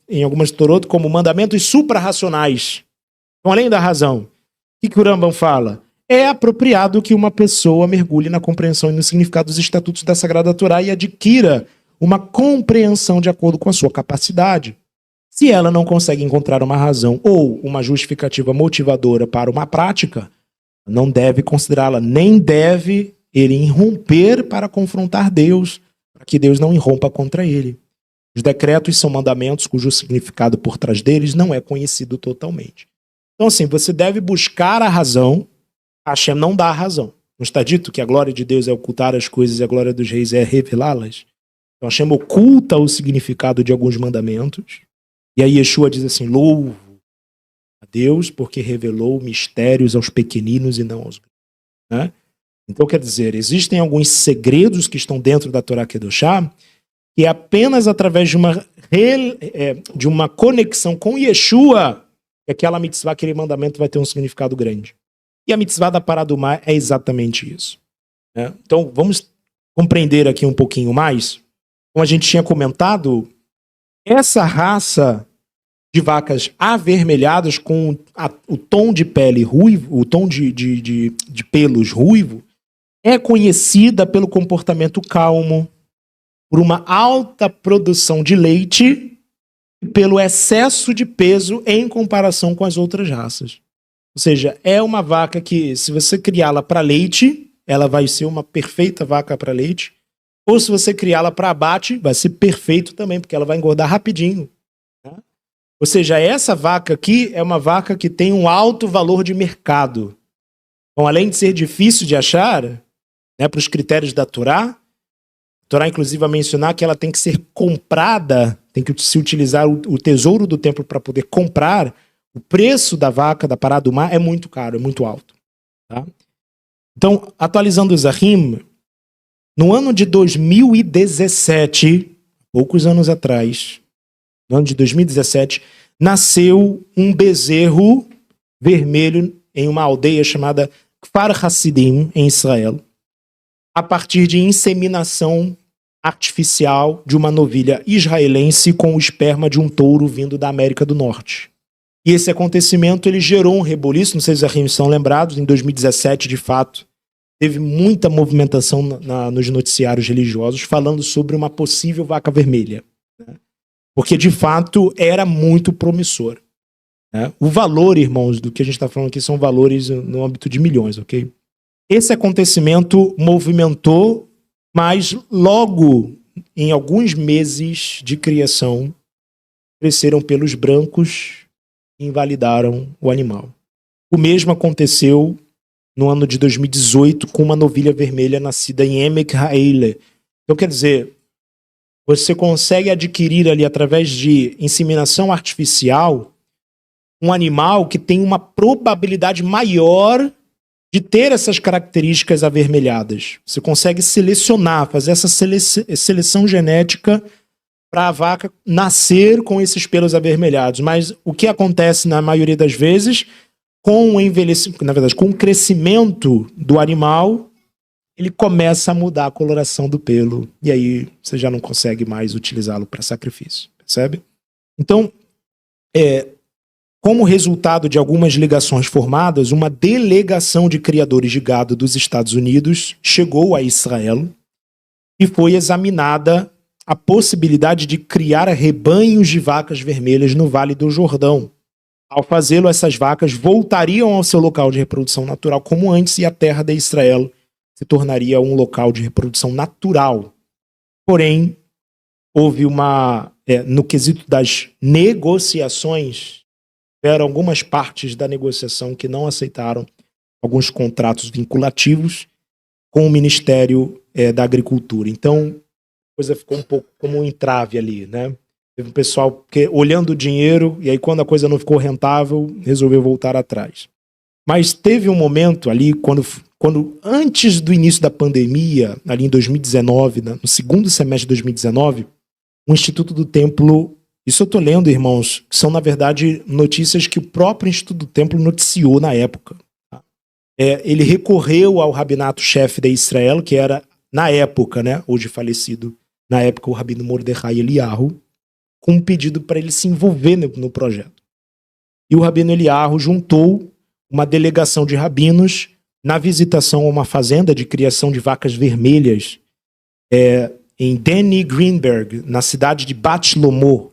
em algumas Torot, como mandamentos suprarracionais. Então, além da razão. O que o Rambam fala? É apropriado que uma pessoa mergulhe na compreensão e no significado dos estatutos da Sagrada Torá e adquira uma compreensão de acordo com a sua capacidade. Se ela não consegue encontrar uma razão ou uma justificativa motivadora para uma prática, não deve considerá-la, nem deve ele irromper para confrontar Deus, para que Deus não irrompa contra ele. Os decretos são mandamentos cujo significado por trás deles não é conhecido totalmente. Então, assim, você deve buscar a razão. Hashem não dá a razão. Não está dito que a glória de Deus é ocultar as coisas e a glória dos reis é revelá-las? Então, Hashem oculta o significado de alguns mandamentos. E aí Yeshua diz assim: louvo a Deus porque revelou mistérios aos pequeninos e não aos grandes. Né? Então, quer dizer, existem alguns segredos que estão dentro da Torá Kedoshá que é apenas através de uma conexão com Yeshua que aquela mitzvah, aquele mandamento vai ter um significado grande. E a mitzvah da Paradumá é exatamente isso. Né? Então, vamos compreender aqui um pouquinho mais. Como a gente tinha comentado, essa raça de vacas avermelhadas com o tom de pele ruivo, o tom de pelos ruivo, é conhecida pelo comportamento calmo, por uma alta produção de leite e pelo excesso de peso em comparação com as outras raças. Ou seja, é uma vaca que, se você criá-la para leite, ela vai ser uma perfeita vaca para leite. Ou se você criá-la para abate, vai ser perfeito também, porque ela vai engordar rapidinho. Né? Ou seja, essa vaca aqui é uma vaca que tem um alto valor de mercado. Então, além de ser difícil de achar, né, para os critérios da Torá. A Torá, inclusive, vai mencionar que ela tem que ser comprada, tem que se utilizar o tesouro do templo para poder comprar. O preço da vaca, da pará do mar, é muito caro, é muito alto. Tá? Então, atualizando o Zahim, no ano de 2017, poucos anos atrás, no ano de 2017, nasceu um bezerro vermelho em uma aldeia chamada Kfar Hassidim, em Israel, a partir de inseminação artificial de uma novilha israelense com o esperma de um touro vindo da América do Norte. E esse acontecimento ele gerou um reboliço, não sei se os arquivos estão lembrados, em 2017, de fato, teve muita movimentação nos noticiários religiosos falando sobre uma possível vaca vermelha, né? Porque, de fato, era muito promissor. Né? O valor, irmãos, do que a gente está falando aqui são valores no âmbito de milhões, ok? Esse acontecimento movimentou, mas logo, em alguns meses de criação, cresceram pelos brancos e invalidaram o animal. O mesmo aconteceu no ano de 2018 com uma novilha vermelha nascida em Emek Ha'ele. Então, quer dizer, você consegue adquirir ali, através de inseminação artificial, um animal que tem uma probabilidade maior de ter essas características avermelhadas. Você consegue selecionar, fazer essa seleção genética para a vaca nascer com esses pelos avermelhados. Mas o que acontece na maioria das vezes, com o envelhecimento, na verdade, com o crescimento do animal, ele começa a mudar a coloração do pelo. E aí você já não consegue mais utilizá-lo para sacrifício. Percebe? Então, como resultado de algumas ligações formadas, uma delegação de criadores de gado dos Estados Unidos chegou a Israel e foi examinada a possibilidade de criar rebanhos de vacas vermelhas no Vale do Jordão. Ao fazê-lo, essas vacas voltariam ao seu local de reprodução natural como antes e a terra de Israel se tornaria um local de reprodução natural. Porém, houve no quesito das negociações, tiveram algumas partes da negociação que não aceitaram alguns contratos vinculativos com o Ministério da Agricultura. Então, a coisa ficou um pouco como um entrave ali, né? Teve um pessoal que, olhando o dinheiro, e aí quando a coisa não ficou rentável, resolveu voltar atrás. Mas teve um momento ali, quando antes do início da pandemia, ali em 2019, no segundo semestre de 2019, o Instituto do Templo, isso eu estou lendo, irmãos, que são, na verdade, notícias que o próprio Instituto do Templo noticiou na época. Tá? Ele recorreu ao rabinato-chefe de Israel, que era, na época, né, hoje falecido, na época o rabino Mordechai Eliyahu, com um pedido para ele se envolver no projeto. E o rabino Eliyahu juntou uma delegação de rabinos na visitação a uma fazenda de criação de vacas vermelhas em Deni Greenberg, na cidade de Bat Shlomo,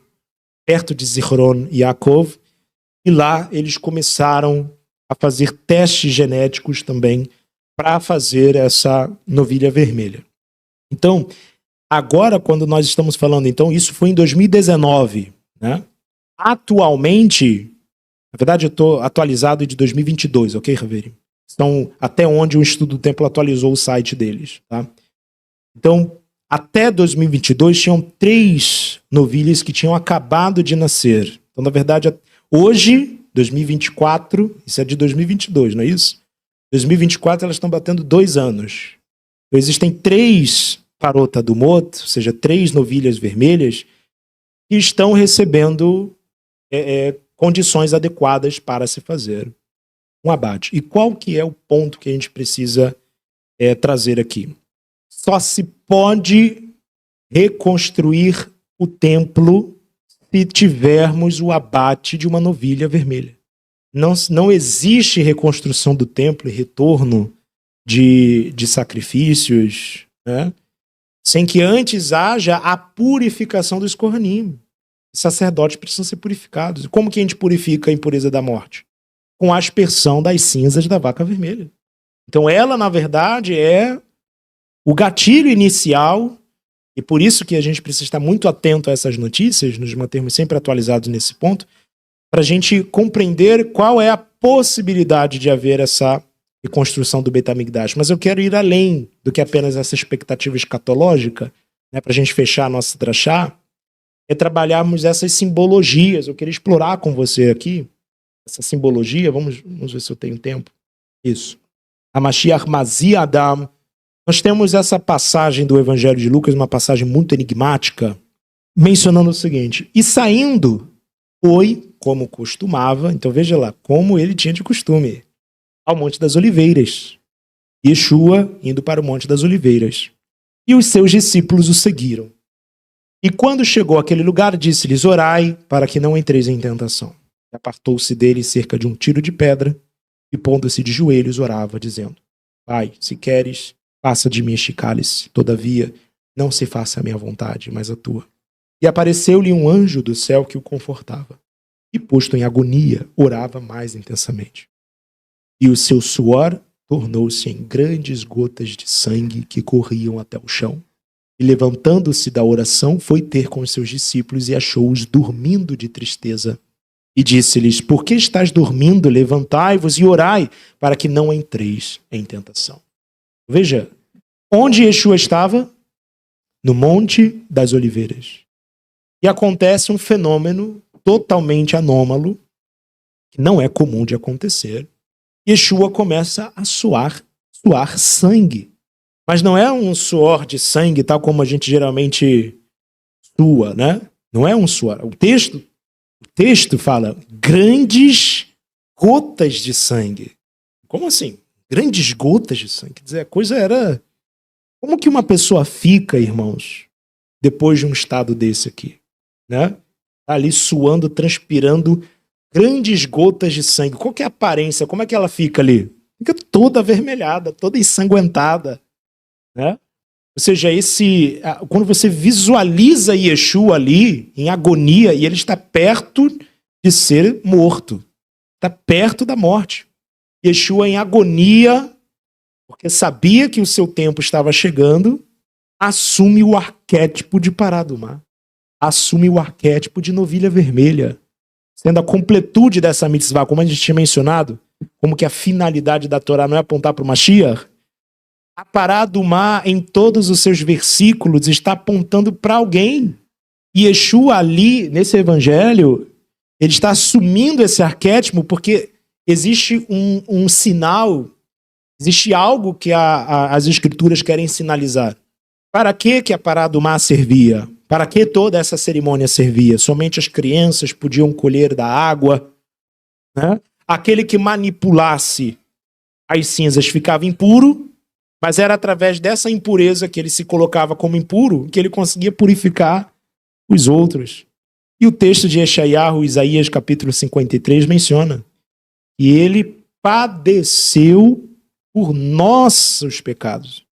perto de Zichron Yaakov, e lá eles começaram a fazer testes genéticos também para fazer essa novilha vermelha. Então, agora, quando nós estamos falando, então, isso foi em 2019, né? Atualmente, na verdade eu estou atualizado de 2022, ok, Raveri? Então, até onde o Instituto do Templo atualizou o site deles, tá? Então, até 2022, tinham 3 novilhas que tinham acabado de nascer. Então, na verdade, hoje, 2024, isso é de 2022, não é isso? 2024, elas estão batendo 2 anos. Então, existem 3 parota do Mot, ou seja, 3 novilhas vermelhas, que estão recebendo condições adequadas para se fazer um abate. E qual que é o ponto que a gente precisa trazer aqui? Só se pode reconstruir o templo se tivermos o abate de uma novilha vermelha. Não existe reconstrução do templo e retorno de sacrifícios, né, sem que antes haja a purificação dos Kohanim. Os sacerdotes precisam ser purificados. Como que a gente purifica a impureza da morte? Com a aspersão das cinzas da vaca vermelha. Então ela, na verdade, é o gatilho inicial, e por isso que a gente precisa estar muito atento a essas notícias, nos mantermos sempre atualizados nesse ponto, para a gente compreender qual é a possibilidade de haver essa e construção do Beit HaMikdash, mas eu quero ir além do que apenas essa expectativa escatológica, né, para a gente fechar a nossa drachá, é trabalharmos essas simbologias. Eu queria explorar com você aqui essa simbologia. Vamos ver se eu tenho tempo. Isso. A Mashiach Mazi Adam. Nós temos essa passagem do Evangelho de Lucas, uma passagem muito enigmática, mencionando o seguinte: e saindo, foi, como costumava, então veja lá, como ele tinha de costume, ao Monte das Oliveiras. Yeshua indo para o Monte das Oliveiras. E os seus discípulos o seguiram. E quando chegou àquele lugar, disse-lhes: orai, para que não entreis em tentação. E apartou-se dele cerca de um tiro de pedra, e pondo-se de joelhos, orava, dizendo: Pai, se queres, passa de mim este cálice. Todavia, não se faça a minha vontade, mas a tua. E apareceu-lhe um anjo do céu que o confortava. E, posto em agonia, orava mais intensamente. E o seu suor tornou-se em grandes gotas de sangue que corriam até o chão. E, levantando-se da oração, foi ter com os seus discípulos e achou-os dormindo de tristeza. E disse-lhes: por que estáis dormindo? Levantai-vos e orai, para que não entreis em tentação. Veja, onde Yeshua estava? No Monte das Oliveiras. E acontece um fenômeno totalmente anômalo, que não é comum de acontecer. Yeshua começa a suar sangue. Mas não é um suor de sangue, tal como a gente geralmente sua, né? Não é um suor. O texto fala grandes gotas de sangue. Como assim? Grandes gotas de sangue. Quer dizer, a coisa era... Como que uma pessoa fica, irmãos, depois de um estado desse aqui? Né? Tá ali suando, transpirando grandes gotas de sangue. Qual que é a aparência? Como é que ela fica ali? Fica toda avermelhada, toda ensanguentada. Né? Ou seja, quando você visualiza Yeshua ali, em agonia, e ele está perto de ser morto. Está perto da morte. Yeshua em agonia, porque sabia que o seu tempo estava chegando, assume o arquétipo de Pará do Mar. Assume o arquétipo de novilha vermelha. Sendo a completude dessa mitzvah, como a gente tinha mencionado, como que a finalidade da Torá não é apontar para o Mashiach, a Pará do Mar, em todos os seus versículos, está apontando para alguém. E Yeshua ali, nesse evangelho, ele está assumindo esse arquétipo porque existe um sinal, existe algo que as escrituras querem sinalizar. Para que a Pará do Mar servia? Para que toda essa cerimônia servia? Somente as crianças podiam colher da água, né? Aquele que manipulasse as cinzas ficava impuro, mas era através dessa impureza que ele se colocava como impuro que ele conseguia purificar os outros. E o texto de Yeshayahu, Isaías capítulo 53, menciona que ele padeceu por nossos pecados.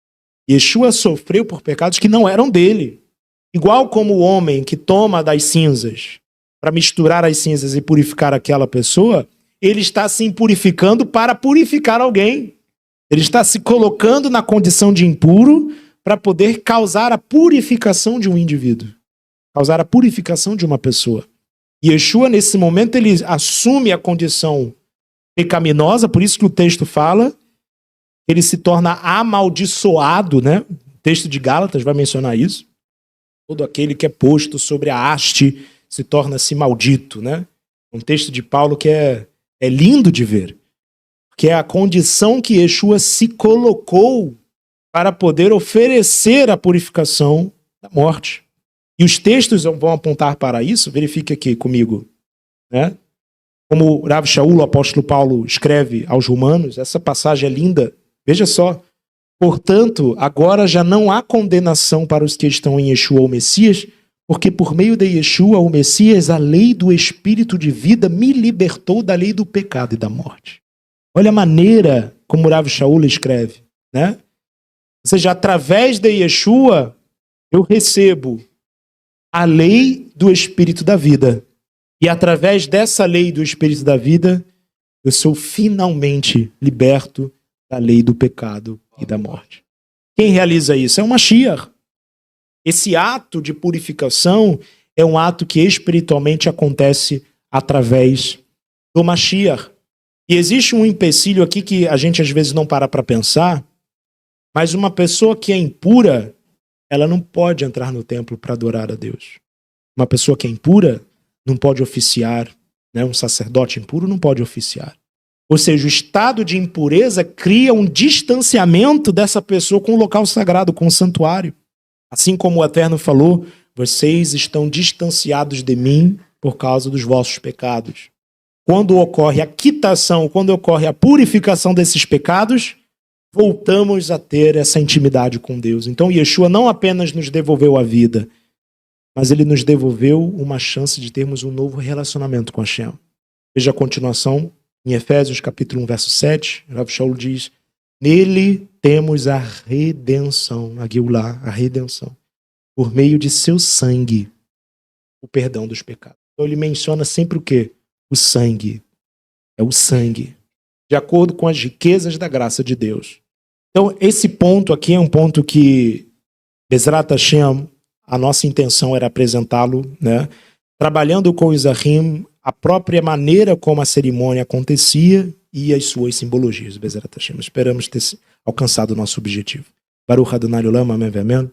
Yeshua sofreu por pecados que não eram dele. Igual como o homem que toma das cinzas para misturar as cinzas e purificar aquela pessoa, ele está se purificando para purificar alguém. Ele está se colocando na condição de impuro para poder causar a purificação de um indivíduo, causar a purificação de uma pessoa. E Yeshua, nesse momento, ele assume a condição pecaminosa, por isso que o texto fala, ele se torna amaldiçoado, né? O texto de Gálatas vai mencionar isso. Todo aquele que é posto sobre a haste se torna-se maldito, né? Um texto de Paulo que é lindo de ver, que é a condição que Yeshua se colocou para poder oferecer a purificação da morte. E os textos vão apontar para isso, verifique aqui comigo, né? Como Rav Shaul, o apóstolo Paulo, escreve aos Romanos, essa passagem é linda, veja só. Portanto, agora já não há condenação para os que estão em Yeshua, o Messias, porque por meio de Yeshua, o Messias, a lei do Espírito de vida me libertou da lei do pecado e da morte. Olha a maneira como Rav Shaul escreve, né? Ou seja, através de Yeshua, eu recebo a lei do Espírito da vida. E através dessa lei do Espírito da vida, eu sou finalmente liberto da lei do pecado e da morte. Quem realiza isso? É o Mashiach. Esse ato de purificação é um ato que espiritualmente acontece através do Mashiach. E existe um empecilho aqui que a gente às vezes não para pensar, mas uma pessoa que é impura, ela não pode entrar no templo para adorar a Deus. Uma pessoa que é impura não pode oficiar, né? Um sacerdote impuro não pode oficiar. Ou seja, o estado de impureza cria um distanciamento dessa pessoa com o local sagrado, com o santuário. Assim como o Eterno falou, vocês estão distanciados de mim por causa dos vossos pecados. Quando ocorre a quitação, quando ocorre a purificação desses pecados, voltamos a ter essa intimidade com Deus. Então, Yeshua não apenas nos devolveu a vida, mas ele nos devolveu uma chance de termos um novo relacionamento com Hashem. Veja a continuação, em Efésios capítulo 1, verso 7, Rav Shaul diz, nele temos a redenção, a Geulah, a redenção, por meio de seu sangue, o perdão dos pecados. Então ele menciona sempre o quê? O sangue. É o sangue. De acordo com as riquezas da graça de Deus. Então esse ponto aqui é um ponto que, Bezrat Hashem, a nossa intenção era apresentá-lo, né? Trabalhando com os Zahim, a própria maneira como a cerimônia acontecia e as suas simbologias. Bezrat Hashem. Esperamos ter alcançado o nosso objetivo. Baruch Adonai Olam, amém, amém.